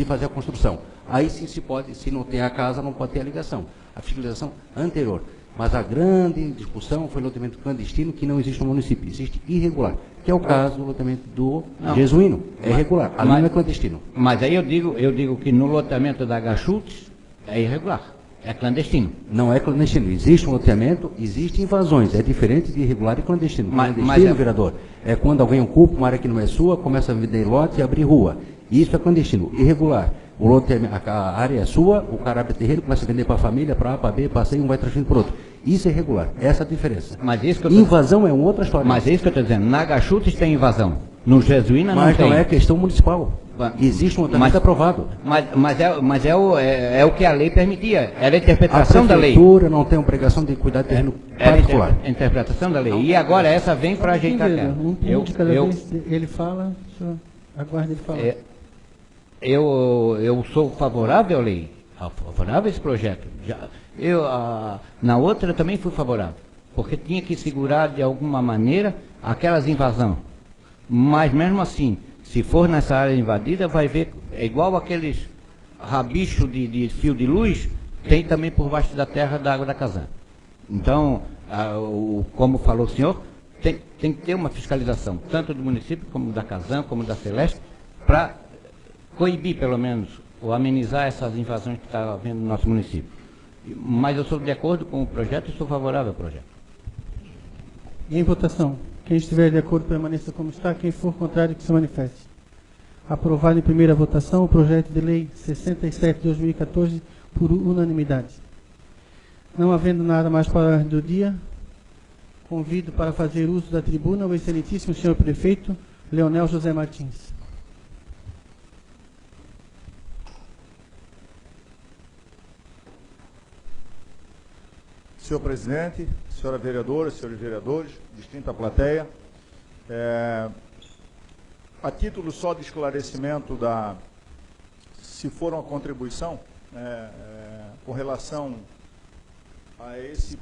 fazer a construção. Aí sim se pode, se não tem a casa, não pode ter a ligação. A fiscalização anterior. Mas a grande discussão foi o loteamento clandestino, que não existe no município, existe irregular, que é o caso do loteamento do Jesuíno, é irregular, ali não é clandestino. Mas aí eu digo que no loteamento da Gachutes é irregular, é clandestino. Não é clandestino, existe um loteamento, existem invasões, é diferente de irregular e clandestino. Clandestino, vereador, é quando alguém ocupa uma área que não é sua, começa a vender lote e abrir rua. Isso é clandestino. Irregular, o loteamento, a área é sua, o cara abre terreno, começa a vender para a família, para A, para B, para C, um vai transferindo para outro. Isso é irregular, essa é a diferença. Mas isso que invasão é outra história. Mas é isso que eu estou dizendo, na Gachutes tem invasão, no Jesuína não tem. Mas não é questão municipal. Existe um loteamento aprovado. Mas é o que a lei permitia, era a interpretação da lei. A prefeitura não tem obrigação de cuidar de terreno particular. A interpretação da lei. E agora essa vem para ajeitar a terra. De cada vez ele fala, senhor, aguarde ele falar. Eu sou favorável à lei, favorável a esse projeto. Na outra eu também fui favorável, porque tinha que segurar de alguma maneira aquelas invasões. Mas mesmo assim, se for nessa área invadida, vai ver, é igual aqueles rabichos de fio de luz, tem também por baixo da terra da água da Casan. Então, como falou o senhor, tem que ter uma fiscalização, tanto do município, como da Casan, como da Celeste, para coibir, pelo menos, ou amenizar essas invasões que está havendo no nosso município. Mas eu sou de acordo com o projeto e sou favorável ao projeto. E em votação? Quem estiver de acordo permaneça como está, quem for contrário que se manifeste. Aprovado em primeira votação o projeto de lei 67 de 2014 por unanimidade. Não havendo nada mais para a ordem do dia, convido para fazer uso da tribuna o excelentíssimo senhor prefeito Leonel José Martins. Senhor presidente, senhora vereadora, senhores vereadores, distinta plateia, a título só de esclarecimento se for uma contribuição, com relação a esse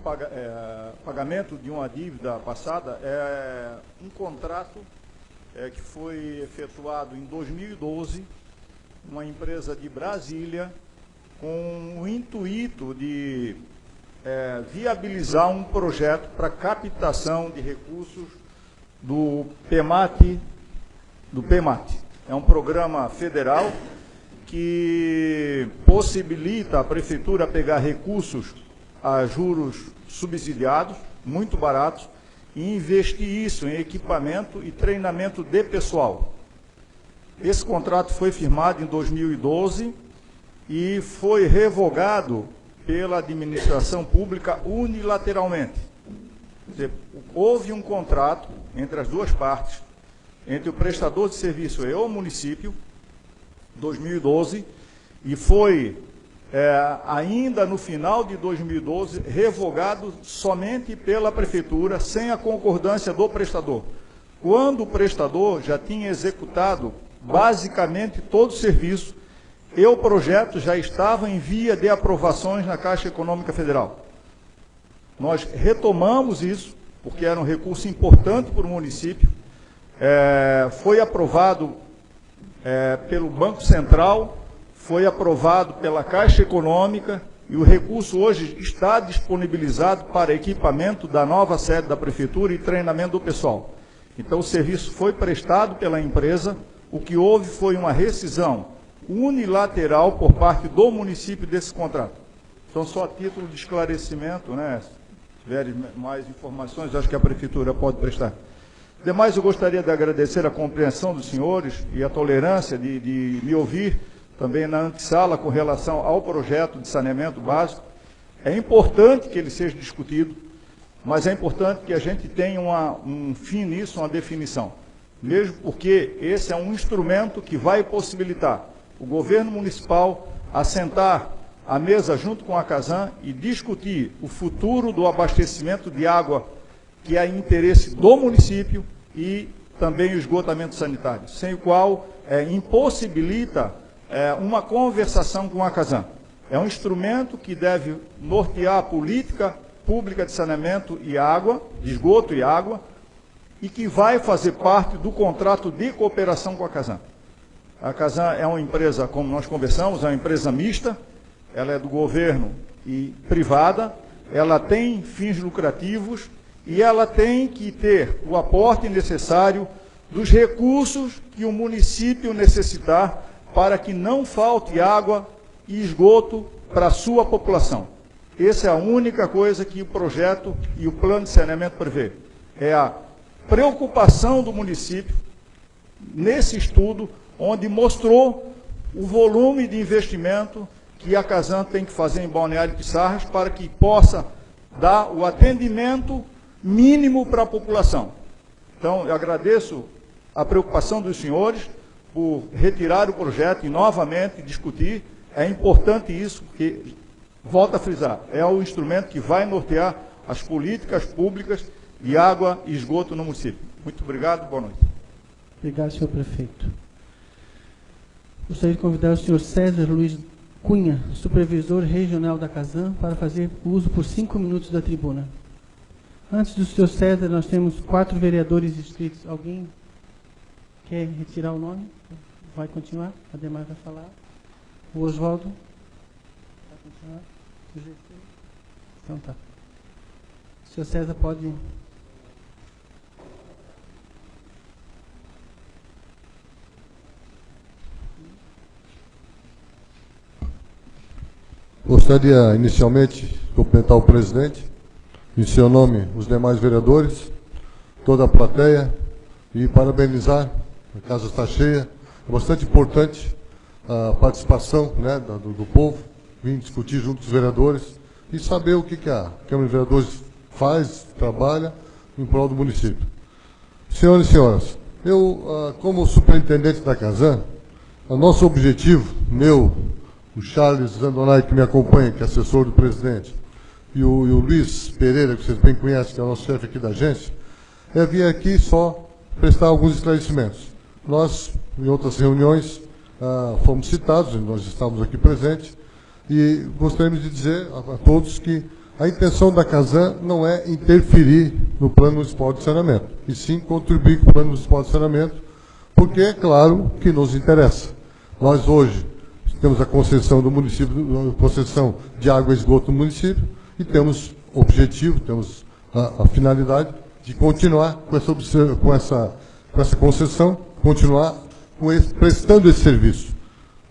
pagamento de uma dívida passada, é um contrato que foi efetuado em 2012, uma empresa de Brasília, com o intuito de viabilizar um projeto para captação de recursos do PEMAT. É um programa federal que possibilita a prefeitura pegar recursos a juros subsidiados, muito baratos, e investir isso em equipamento e treinamento de pessoal. Esse contrato foi firmado em 2012 e foi revogado pela administração pública unilateralmente. Quer dizer, houve um contrato entre as duas partes, entre o prestador de serviço e o município, 2012, e foi, ainda no final de 2012, revogado somente pela prefeitura, sem a concordância do prestador. Quando o prestador já tinha executado basicamente todo o serviço, e o projeto já estava em via de aprovações na Caixa Econômica Federal. Nós retomamos isso, porque era um recurso importante para o município, foi aprovado pelo Banco Central, foi aprovado pela Caixa Econômica, e o recurso hoje está disponibilizado para equipamento da nova sede da Prefeitura e treinamento do pessoal. Então o serviço foi prestado pela empresa, o que houve foi uma rescisão unilateral por parte do município desse contrato. Então, só a título de esclarecimento, se tiverem mais informações, acho que a Prefeitura pode prestar. Demais, eu gostaria de agradecer a compreensão dos senhores e a tolerância de me ouvir também na antessala com relação ao projeto de saneamento básico. É importante que ele seja discutido, mas é importante que a gente tenha um fim nisso, uma definição. Mesmo porque esse é um instrumento que vai possibilitar o governo municipal assentar à mesa junto com a Casan e discutir o futuro do abastecimento de água, que é interesse do município, e também o esgotamento sanitário, sem o qual impossibilita uma conversação com a Casan. É um instrumento que deve nortear a política pública de saneamento e água, de esgoto e água, e que vai fazer parte do contrato de cooperação com a Casan. A Casan é uma empresa, como nós conversamos, é uma empresa mista, ela é do governo e privada, ela tem fins lucrativos e ela tem que ter o aporte necessário dos recursos que o município necessitar para que não falte água e esgoto para a sua população. Essa é a única coisa que o projeto e o plano de saneamento prevê. É a preocupação do município nesse estudo, onde mostrou o volume de investimento que a Casan tem que fazer em Balneário Pissarras para que possa dar o atendimento mínimo para a população. Então, eu agradeço a preocupação dos senhores por retirar o projeto e novamente discutir. É importante isso, porque, volto a frisar, é o instrumento que vai nortear as políticas públicas de água e esgoto no município. Muito obrigado, boa noite. Obrigado, senhor prefeito. Gostaria de convidar o senhor César Luiz Cunha, supervisor regional da Casan, para fazer uso por 5 minutos da tribuna. Antes do senhor César, nós temos 4 vereadores inscritos. Alguém quer retirar o nome? Vai continuar? A Ademar vai falar. O Oswaldo? Vai continuar? O GC? Então tá. O senhor César pode... Gostaria, inicialmente, de cumprimentar o presidente, em seu nome, os demais vereadores, toda a plateia, e parabenizar, a casa está cheia. É bastante importante a participação, né, do povo, vir discutir junto com os vereadores e saber o que a Câmara de Vereadores faz, trabalha em prol do município. Senhoras e senhores, eu, como superintendente da Casan, o nosso objetivo, o Charles Zandonai, que me acompanha, que é assessor do presidente, e o Luiz Pereira, que vocês bem conhecem, que é o nosso chefe aqui da agência, é vir aqui só prestar alguns esclarecimentos. Nós, em outras reuniões, fomos citados, nós estávamos aqui presentes, e gostaríamos de dizer a todos que a intenção da Casan não é interferir no Plano Municipal de Saneamento, e sim contribuir com o Plano Municipal de Saneamento, porque é claro que nos interessa. Nós hoje temos a concessão do município, a concessão de água e esgoto no município, e temos objetivo, temos a finalidade de continuar com essa concessão, continuar prestando esse serviço.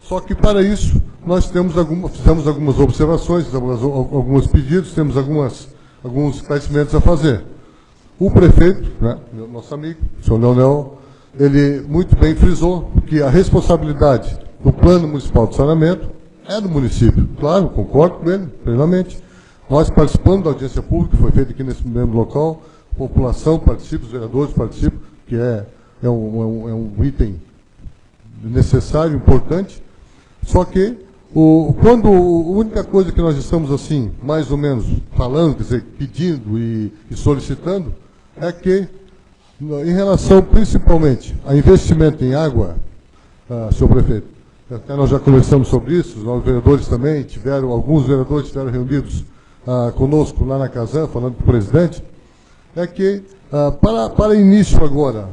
Só que para isso nós fizemos algumas observações, fizemos alguns pedidos, temos alguns esclarecimentos a fazer. O prefeito, né, nosso amigo, o senhor Leonel, ele muito bem frisou que a responsabilidade do Plano Municipal de Saneamento é do município. Claro, concordo com ele plenamente. Nós participamos da audiência pública, que foi feita aqui nesse mesmo local, a população participa, os vereadores participam, que é um item necessário, importante. Só que, a única coisa que nós estamos, assim, mais ou menos falando, quer dizer, pedindo e solicitando, é que, em relação principalmente a investimento em água, senhor prefeito, até nós já conversamos sobre isso, os nossos vereadores também alguns vereadores estiveram reunidos conosco lá na Casan, falando com o presidente, é que para início agora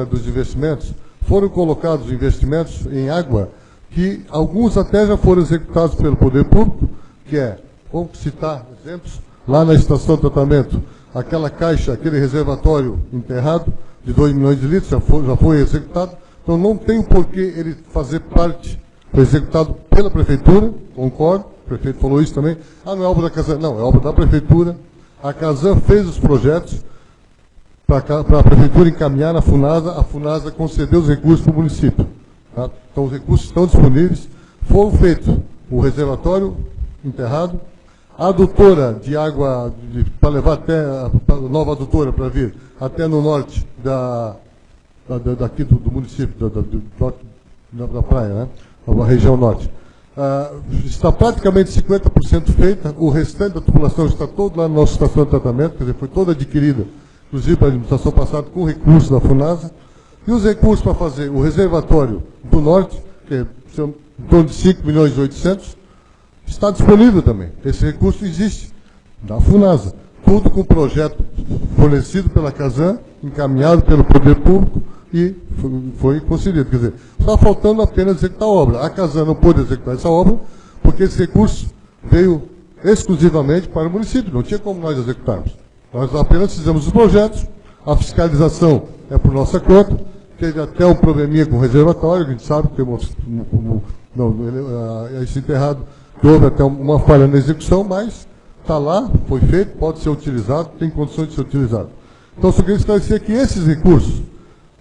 dos investimentos, foram colocados investimentos em água, que alguns até já foram executados pelo Poder Público, que vamos citar exemplos, lá na estação de tratamento, aquela caixa, aquele reservatório enterrado, de 2 milhões de litros, já foi executado. Então não tem o porquê ele fazer parte, foi executado pela Prefeitura, concordo, o prefeito falou isso também. Não é obra da Casan, não, é obra da Prefeitura. A Casan fez os projetos para a Prefeitura encaminhar na FUNASA, a FUNASA concedeu os recursos para o município. Tá? Então os recursos estão disponíveis, foram feitos o reservatório enterrado, a adutora de água, para levar até a nova adutora para vir até no norte daqui do município, da praia, né? A região norte. Está praticamente 50% feita, o restante da tubulação está todo lá na nossa estação de tratamento, quer dizer, foi toda adquirida, inclusive para a administração passada, com recursos da FUNASA, e os recursos para fazer o reservatório do norte, que é em torno de 5 milhões e 800, está disponível também. Esse recurso existe, da FUNASA. Tudo com projeto fornecido pela Casan, encaminhado pelo Poder Público e foi concedido. Quer dizer, está faltando apenas executar a obra. A Casan não pôde executar essa obra, porque esse recurso veio exclusivamente para o município, não tinha como nós executarmos. Nós apenas fizemos os projetos, a fiscalização é por nossa conta, teve até um probleminha com o reservatório, a gente sabe que esse enterrado, que houve até uma falha na execução, mas está lá, foi feito, pode ser utilizado, tem condições de ser utilizado. Então, só queria esclarecer que esses recursos,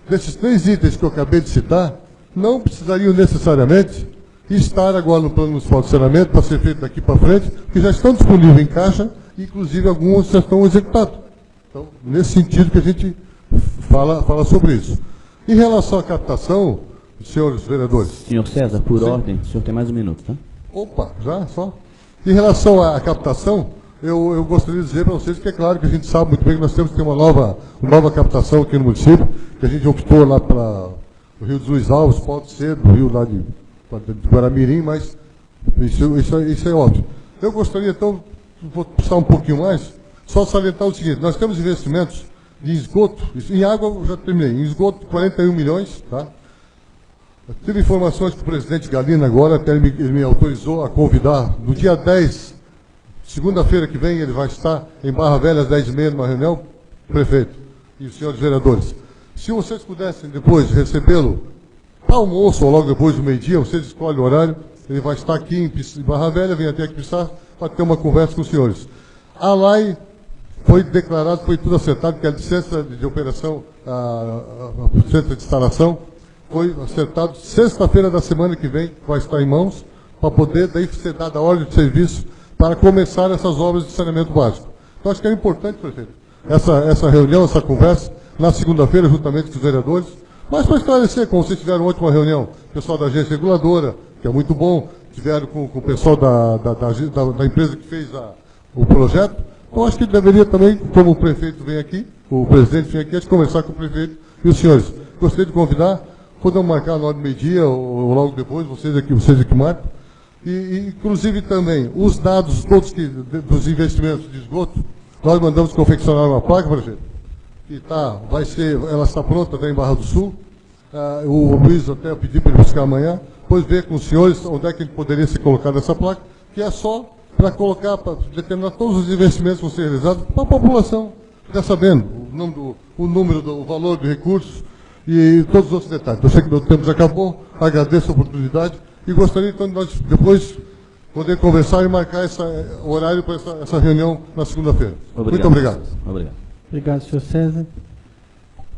desses 3 itens que eu acabei de citar, não precisariam necessariamente estar agora no plano municipal de saneamento para ser feito daqui para frente, porque já estão disponíveis em caixa, inclusive alguns já estão executados. Então, nesse sentido que a gente fala sobre isso. Em relação à captação, senhores vereadores... Senhor César, por ordem, o senhor tem mais um minuto, tá? Opa, já? Só? Em relação à captação, eu gostaria de dizer para vocês que é claro que a gente sabe muito bem que nós temos que ter uma nova captação aqui no município, que a gente optou lá para o Rio dos Luiz Alves, pode ser do Rio lá de Guaramirim, mas isso é óbvio. Eu gostaria, então, vou puxar um pouquinho mais, só salientar o seguinte: nós temos investimentos de esgoto, em água eu já terminei, em esgoto 41 milhões, tá? Eu tive informações que o presidente Galina agora, até ele me autorizou a convidar, no dia 10, segunda-feira que vem, ele vai estar em Barra Velha às 10h30 numa reunião, prefeito e os senhores vereadores. Se vocês pudessem depois recebê-lo para almoço ou logo depois do meio-dia, vocês escolhem o horário, ele vai estar aqui em Barra Velha, vem até aqui Pissar, para ter uma conversa com os senhores. A LAI foi declarado, foi tudo acertado, que a licença de operação, a licença de instalação, foi acertado sexta-feira da semana que vem, vai estar em mãos, para poder daí ser dada a ordem de serviço para começar essas obras de saneamento básico. Então, acho que é importante, prefeito, essa reunião, essa conversa, na segunda-feira, juntamente com os vereadores, mas para esclarecer, como vocês tiveram ontem uma reunião, o pessoal da agência reguladora, que é muito bom, tiveram com o pessoal da empresa que fez o projeto, então acho que deveria também, como o prefeito vem aqui, o presidente vem aqui, a gente conversar com o prefeito e os senhores. Gostaria de convidar, podemos marcar na hora do meio-dia ou logo depois, vocês aqui marcam. E, inclusive, também, os dados todos dos investimentos de esgoto, nós mandamos confeccionar uma placa, prefeito, que ela está pronta até em Barra do Sul. O Luiz até pediu para ele buscar amanhã, depois ver com os senhores onde é que ele poderia ser colocado essa placa, que é só para colocar, para determinar todos os investimentos que vão ser realizados, para a população ficar sabendo o número, o valor do recursos e todos os outros detalhes. Eu sei que meu tempo já acabou, agradeço a oportunidade e gostaria então de nós depois poder conversar e marcar o horário para essa reunião na segunda-feira. Muito obrigado. Obrigado. Obrigado, senhor César.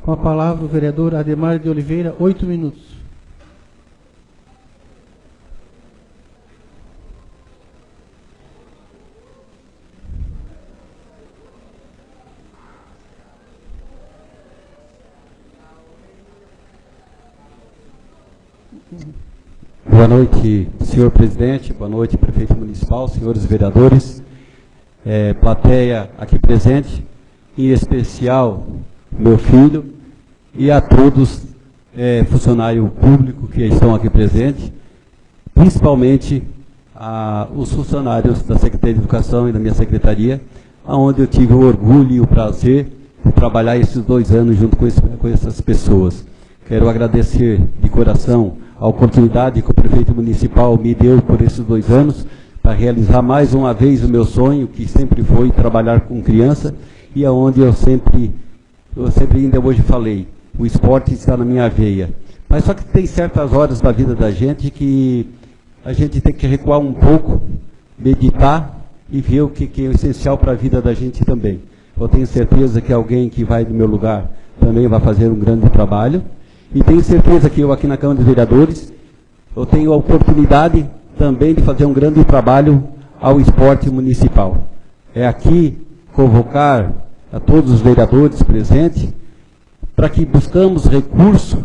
Com a palavra o vereador Ademar de Oliveira, 8 minutos. Boa noite, senhor presidente, boa noite, prefeito municipal, senhores vereadores, plateia aqui presente, em especial meu filho e a todos funcionário público que estão aqui presentes, principalmente os funcionários da Secretaria de Educação e da minha secretaria, onde eu tive o orgulho e o prazer de trabalhar esses 2 anos junto com essas pessoas. Quero agradecer de coração a oportunidade que o prefeito municipal me deu por esses 2 anos para realizar mais uma vez o meu sonho, que sempre foi trabalhar com criança, e aonde eu sempre ainda hoje falei, o esporte está na minha veia. Mas só que tem certas horas da vida da gente que a gente tem que recuar um pouco, meditar e ver o que é essencial para a vida da gente também. Eu tenho certeza que alguém que vai do meu lugar também vai fazer um grande trabalho. E tenho certeza que eu aqui na Câmara de Vereadores, eu tenho a oportunidade também de fazer um grande trabalho ao esporte municipal. É aqui convocar a todos os vereadores presentes para que buscamos recurso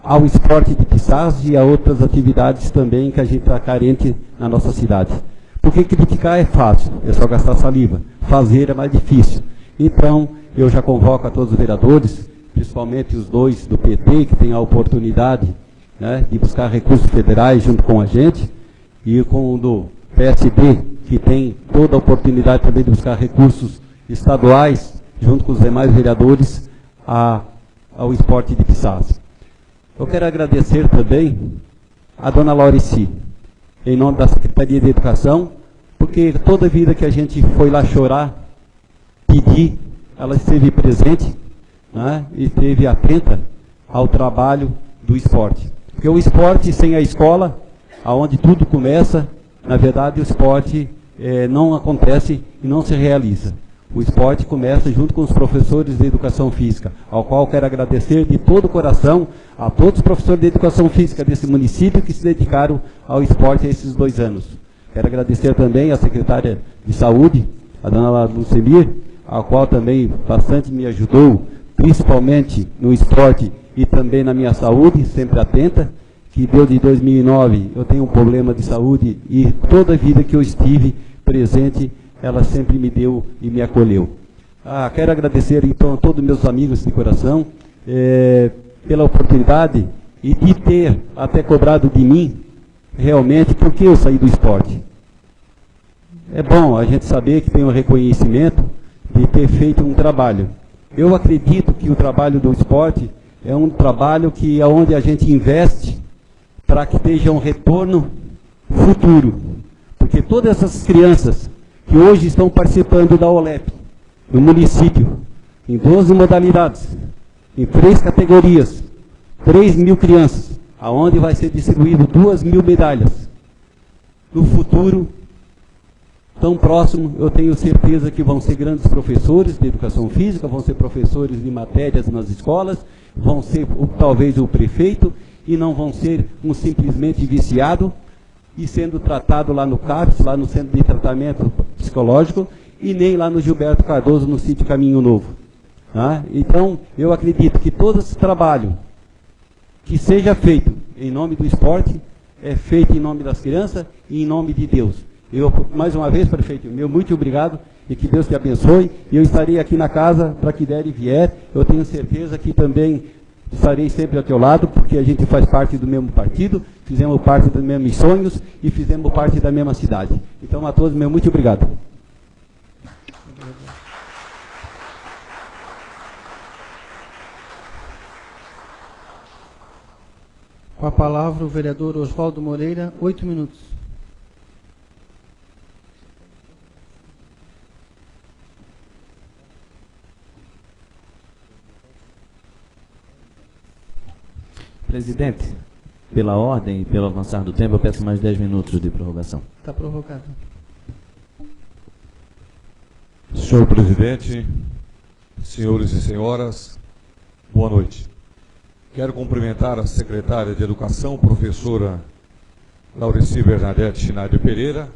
ao esporte de Pissarras e a outras atividades também que a gente está carente na nossa cidade. Porque criticar é fácil, é só gastar saliva. Fazer é mais difícil. Então, eu já convoco a todos os vereadores, principalmente os 2 do PT, que têm a oportunidade, né, de buscar recursos federais junto com a gente, e com o do PSD, que tem toda a oportunidade também de buscar recursos estaduais, junto com os demais vereadores, ao esporte de Pissarras. Eu quero agradecer também a dona Laurici, em nome da Secretaria de Educação, porque toda vida que a gente foi lá chorar, pedir, ela esteve presente, né, e esteve atenta ao trabalho do esporte. Porque o esporte sem a escola, aonde tudo começa, na verdade o esporte não acontece e não se realiza. O esporte começa junto com os professores de educação física, ao qual quero agradecer de todo o coração a todos os professores de educação física desse município que se dedicaram ao esporte esses 2 anos. Quero agradecer também à secretária de saúde, a dona Lucemir, a qual também bastante me ajudou, principalmente no esporte e também na minha saúde, sempre atenta, que desde 2009 eu tenho um problema de saúde e toda a vida que eu estive presente, ela sempre me deu e me acolheu. Quero agradecer então a todos os meus amigos de coração pela oportunidade e de ter até cobrado de mim realmente porque eu saí do esporte. É bom a gente saber que tem um reconhecimento de ter feito um trabalho. Eu acredito que o trabalho do esporte é um trabalho que é onde a gente investe para que esteja um retorno futuro. Porque todas essas crianças que hoje estão participando da OLEP, no município, em 12 modalidades, em 3 categorias, 3.000 crianças, aonde vai ser distribuído 2.000 medalhas. No futuro, tão próximo, eu tenho certeza que vão ser grandes professores de educação física, vão ser professores de matérias nas escolas, vão ser talvez o prefeito, e não vão ser um simplesmente viciado, e sendo tratado lá no CAPS, lá no Centro de Tratamento Psicológico, e nem lá no Gilberto Cardoso, no sítio Caminho Novo. Então, eu acredito que todo esse trabalho que seja feito em nome do esporte, é feito em nome das crianças e em nome de Deus. Eu, mais uma vez, prefeito, meu muito obrigado e que Deus te abençoe. E eu estarei aqui na casa para que der e vier. Eu tenho certeza que também estarei sempre ao teu lado, porque a gente faz parte do mesmo partido, fizemos parte dos mesmos sonhos e fizemos parte da mesma cidade. Então, a todos, meu muito obrigado. Com a palavra, o vereador Oswaldo Moreira, 8 minutos. Presidente, pela ordem e pelo avançar do tempo, eu peço mais 10 minutos de prorrogação. Está prorrogado. Senhor presidente, senhores e senhoras, boa noite. Quero cumprimentar a secretária de Educação, professora Laurici Bernadette Schneider Pereira,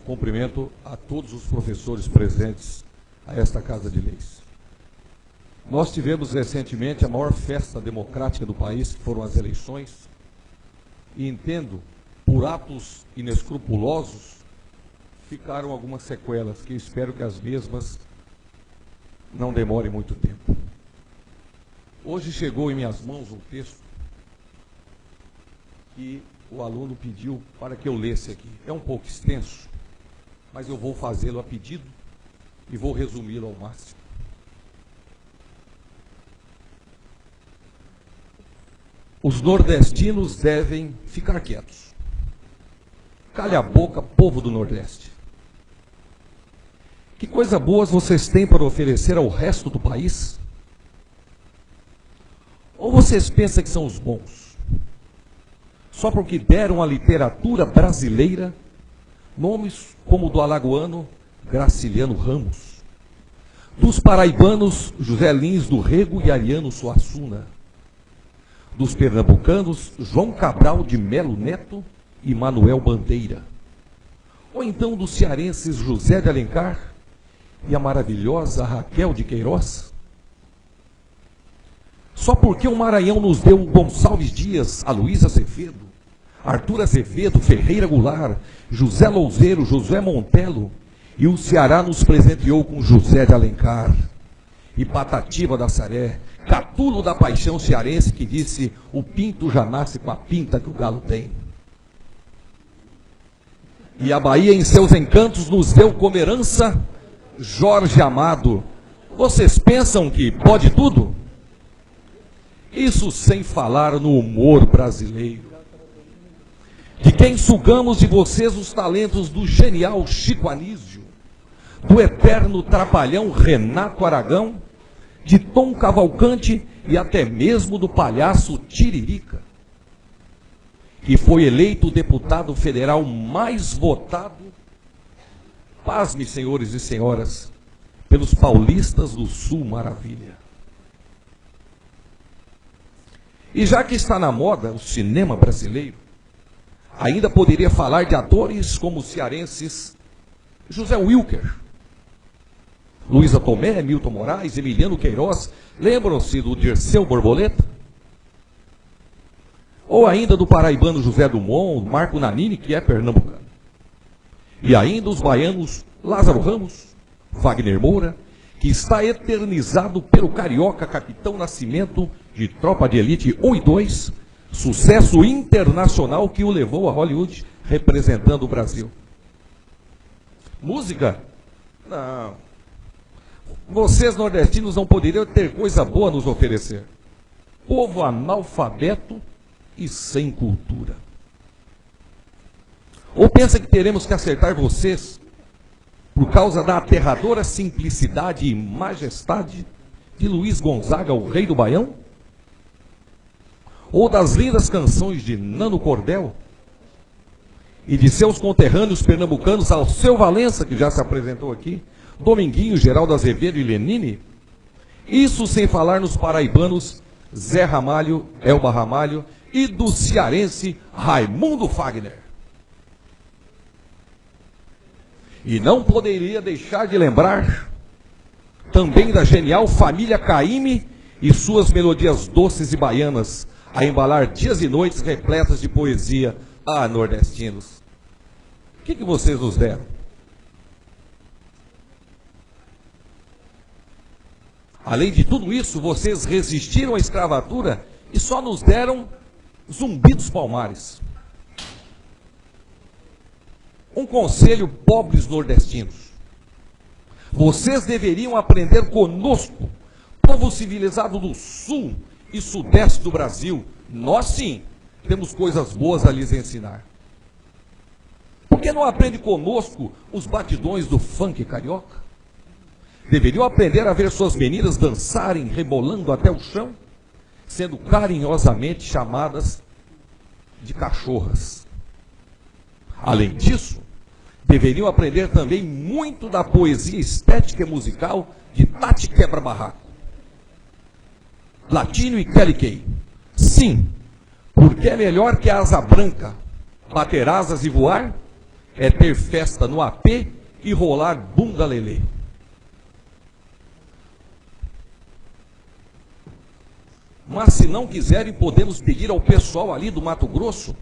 cumprimento a todos os professores presentes a esta Casa de Leis. Nós tivemos recentemente a maior festa democrática do país, que foram as eleições, e entendo, por atos inescrupulosos, ficaram algumas sequelas, que espero que as mesmas não demorem muito tempo. Hoje chegou em minhas mãos um texto que o aluno pediu para que eu lesse aqui. É um pouco extenso, mas eu vou fazê-lo a pedido e vou resumi-lo ao máximo. Os nordestinos devem ficar quietos. Calha a boca, povo do Nordeste. Que coisa boas vocês têm para oferecer ao resto do país? Ou vocês pensam que são os bons? Só porque deram à literatura brasileira nomes como o do alagoano Graciliano Ramos, dos paraibanos José Lins do Rego e Ariano Suassuna, dos pernambucanos João Cabral de Melo Neto e Manuel Bandeira, ou então dos cearenses José de Alencar e a maravilhosa Raquel de Queiroz? Só porque o Maranhão nos deu Gonçalves Dias, Aloysio Azevedo, Arthur Azevedo, Ferreira Goulart, José Louzeiro, Josué Montelo, e o Ceará nos presenteou com José de Alencar, e Patativa da Saré, Catulo da Paixão cearense, que disse: o pinto já nasce com a pinta que o galo tem. E a Bahia, em seus encantos, nos deu como herança Jorge Amado. Vocês pensam que pode tudo? Isso sem falar no humor brasileiro. de quem sugamos de vocês os talentos do genial Chico Anísio, do eterno trapalhão Renato Aragão, de Tom Cavalcante e até mesmo do palhaço Tiririca, que foi eleito o deputado federal mais votado, pasme, senhores e senhoras, pelos paulistas do Sul Maravilha. E já que está na moda o cinema brasileiro, ainda poderia falar de atores como os cearenses José Wilker, Luísa Tomé, Milton Moraes, Emiliano Queiroz, lembram-se do Dirceu Borboleta? Ou ainda do paraibano José Dumont, Marco Nanini, que é pernambucano. E ainda os baianos Lázaro Ramos, Wagner Moura, que está eternizado pelo carioca Capitão Nascimento, de Tropa de Elite 1 e 2, sucesso internacional que o levou a Hollywood, representando o Brasil. Música? Não. Vocês nordestinos não poderiam ter coisa boa a nos oferecer. Povo analfabeto e sem cultura. Ou pensa que teremos que acertar vocês por causa da aterradora simplicidade e majestade de Luiz Gonzaga, o rei do Baião? Ou das lindas canções de Nano Cordel e de seus conterrâneos pernambucanos Alceu Valença, que já se apresentou aqui, Dominguinho, Geraldo Azevedo e Lenine? Isso sem falar nos paraibanos Zé Ramalho, Elba Ramalho e do cearense Raimundo Fagner. E não poderia deixar de lembrar também da genial família Caymmi e suas melodias doces e baianas, a embalar dias e noites repletas de poesia a nordestinos. O que vocês nos deram? Além de tudo isso, vocês resistiram à escravatura e só nos deram Zumbi dos Palmares. Um conselho, pobres nordestinos. Vocês deveriam aprender conosco, povo civilizado do sul e sudeste do Brasil. Nós sim, temos coisas boas a lhes ensinar. Por que não aprende conosco os batidões do funk carioca? Deveriam aprender a ver suas meninas dançarem, rebolando até o chão, sendo carinhosamente chamadas de cachorras. Além disso, deveriam aprender também muito da poesia estética e musical de Tati Quebra-Barraco, Latino e Kelly Kay. Sim, porque é melhor que a asa branca, bater asas e voar, é ter festa no AP e rolar bunda lelê. Mas se não quiserem, podemos pedir ao pessoal ali do Mato Grosso,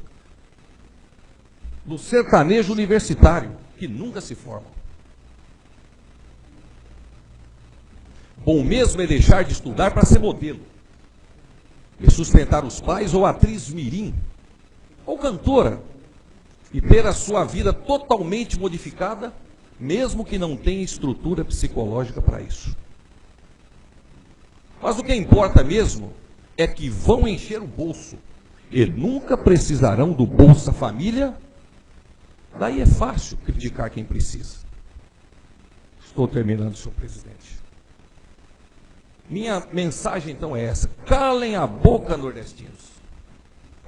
do sertanejo universitário, que nunca se formam. Bom mesmo é deixar de estudar para ser modelo, e sustentar os pais, ou atriz mirim, ou cantora, e ter a sua vida totalmente modificada, mesmo que não tenha estrutura psicológica para isso. Mas o que importa mesmo é que vão encher o bolso e nunca precisarão do Bolsa Família. Daí é fácil criticar quem precisa. Estou terminando, senhor presidente. Minha mensagem então é essa: calem a boca, nordestinos.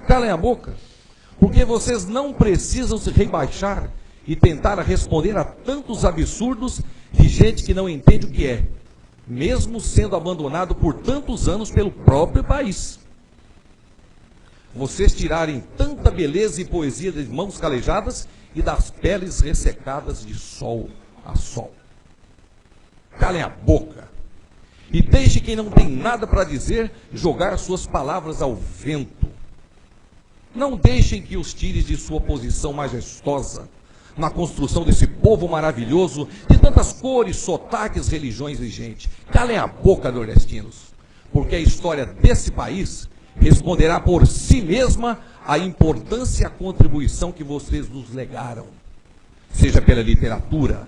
Calem a boca, porque vocês não precisam se rebaixar e tentar responder a tantos absurdos de gente que não entende o que é, mesmo sendo abandonado por tantos anos pelo próprio país. Vocês tirarem tanta beleza e poesia das mãos calejadas e das peles ressecadas de sol a sol. Calem a boca e deixe quem não tem nada para dizer jogar suas palavras ao vento. Não deixem que os tire de sua posição majestosa na construção desse povo maravilhoso de tantas cores, sotaques, religiões e gente. Calem a boca, nordestinos, porque a história desse país responderá por si mesma a importância e a contribuição que vocês nos legaram, seja pela literatura,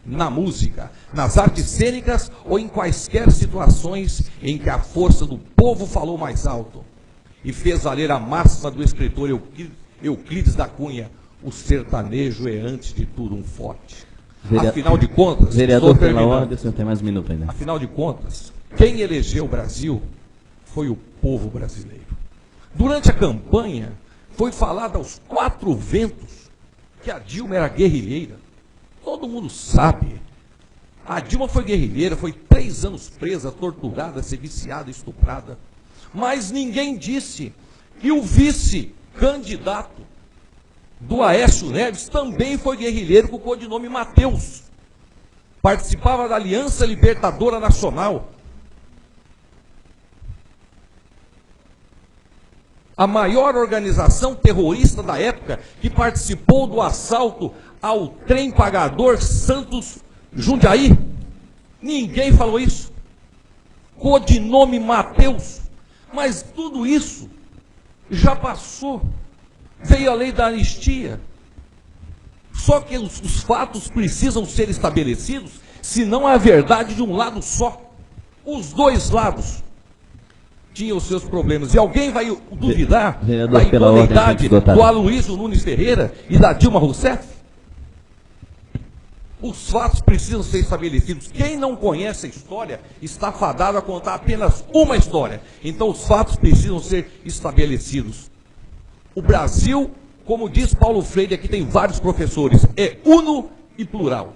na música, nas artes cênicas ou em quaisquer situações em que a força do povo falou mais alto e fez valer a máxima do escritor Euclides da Cunha, o sertanejo é antes de tudo um forte. Afinal de contas, vereador, pela ordem, o senhor tem mais um minuto ainda. Afinal de contas, quem elegeu o Brasil foi o povo brasileiro. Durante a campanha, foi falado aos quatro ventos que a Dilma era guerrilheira. Todo mundo sabe. A Dilma foi guerrilheira, foi 3 anos presa, torturada, ser viciada, estuprada. Mas ninguém disse que o vice-candidato do Aécio Neves também foi guerrilheiro com o codinome Mateus. Participava da Aliança Libertadora Nacional. A maior organização terrorista da época, que participou do assalto ao trem pagador Santos Jundiaí. Ninguém falou isso. Codinome Mateus. Mas tudo isso já passou. Veio a lei da anistia. Só que os fatos precisam ser estabelecidos, senão a verdade de um lado só. Os dois lados tinham os seus problemas. E alguém vai duvidar da idoneidade do Aloysio Nunes Ferreira e da Dilma Rousseff? Os fatos precisam ser estabelecidos. Quem não conhece a história está fadado a contar apenas uma história. Então os fatos precisam ser estabelecidos. O Brasil, como diz Paulo Freire, aqui tem vários professores, é uno e plural.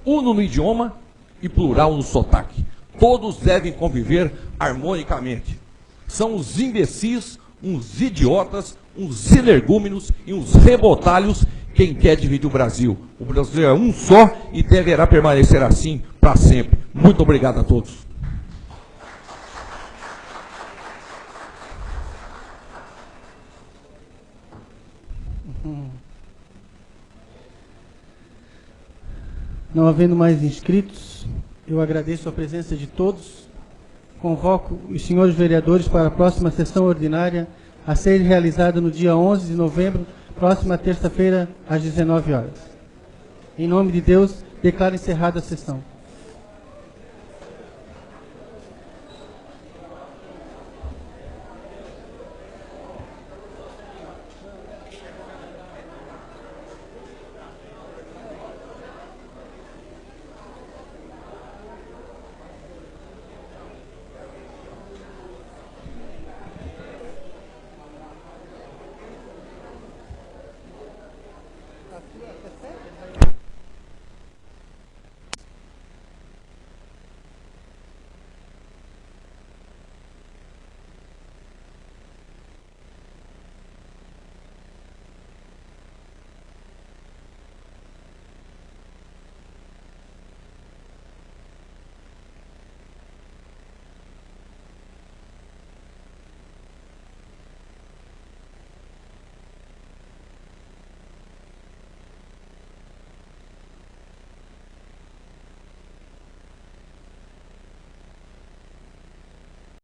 Uno no idioma e plural no sotaque. Todos devem conviver harmonicamente. São os imbecis, uns idiotas, uns energúmenos e uns rebotalhos quem quer dividir o Brasil. O Brasil é um só e deverá permanecer assim para sempre. Muito obrigado a todos. Não havendo mais inscritos, eu agradeço a presença de todos. Convoco os senhores vereadores para a próxima sessão ordinária a ser realizada no dia 11 de novembro, próxima terça-feira, às 19 horas. Em nome de Deus, declaro encerrada a sessão.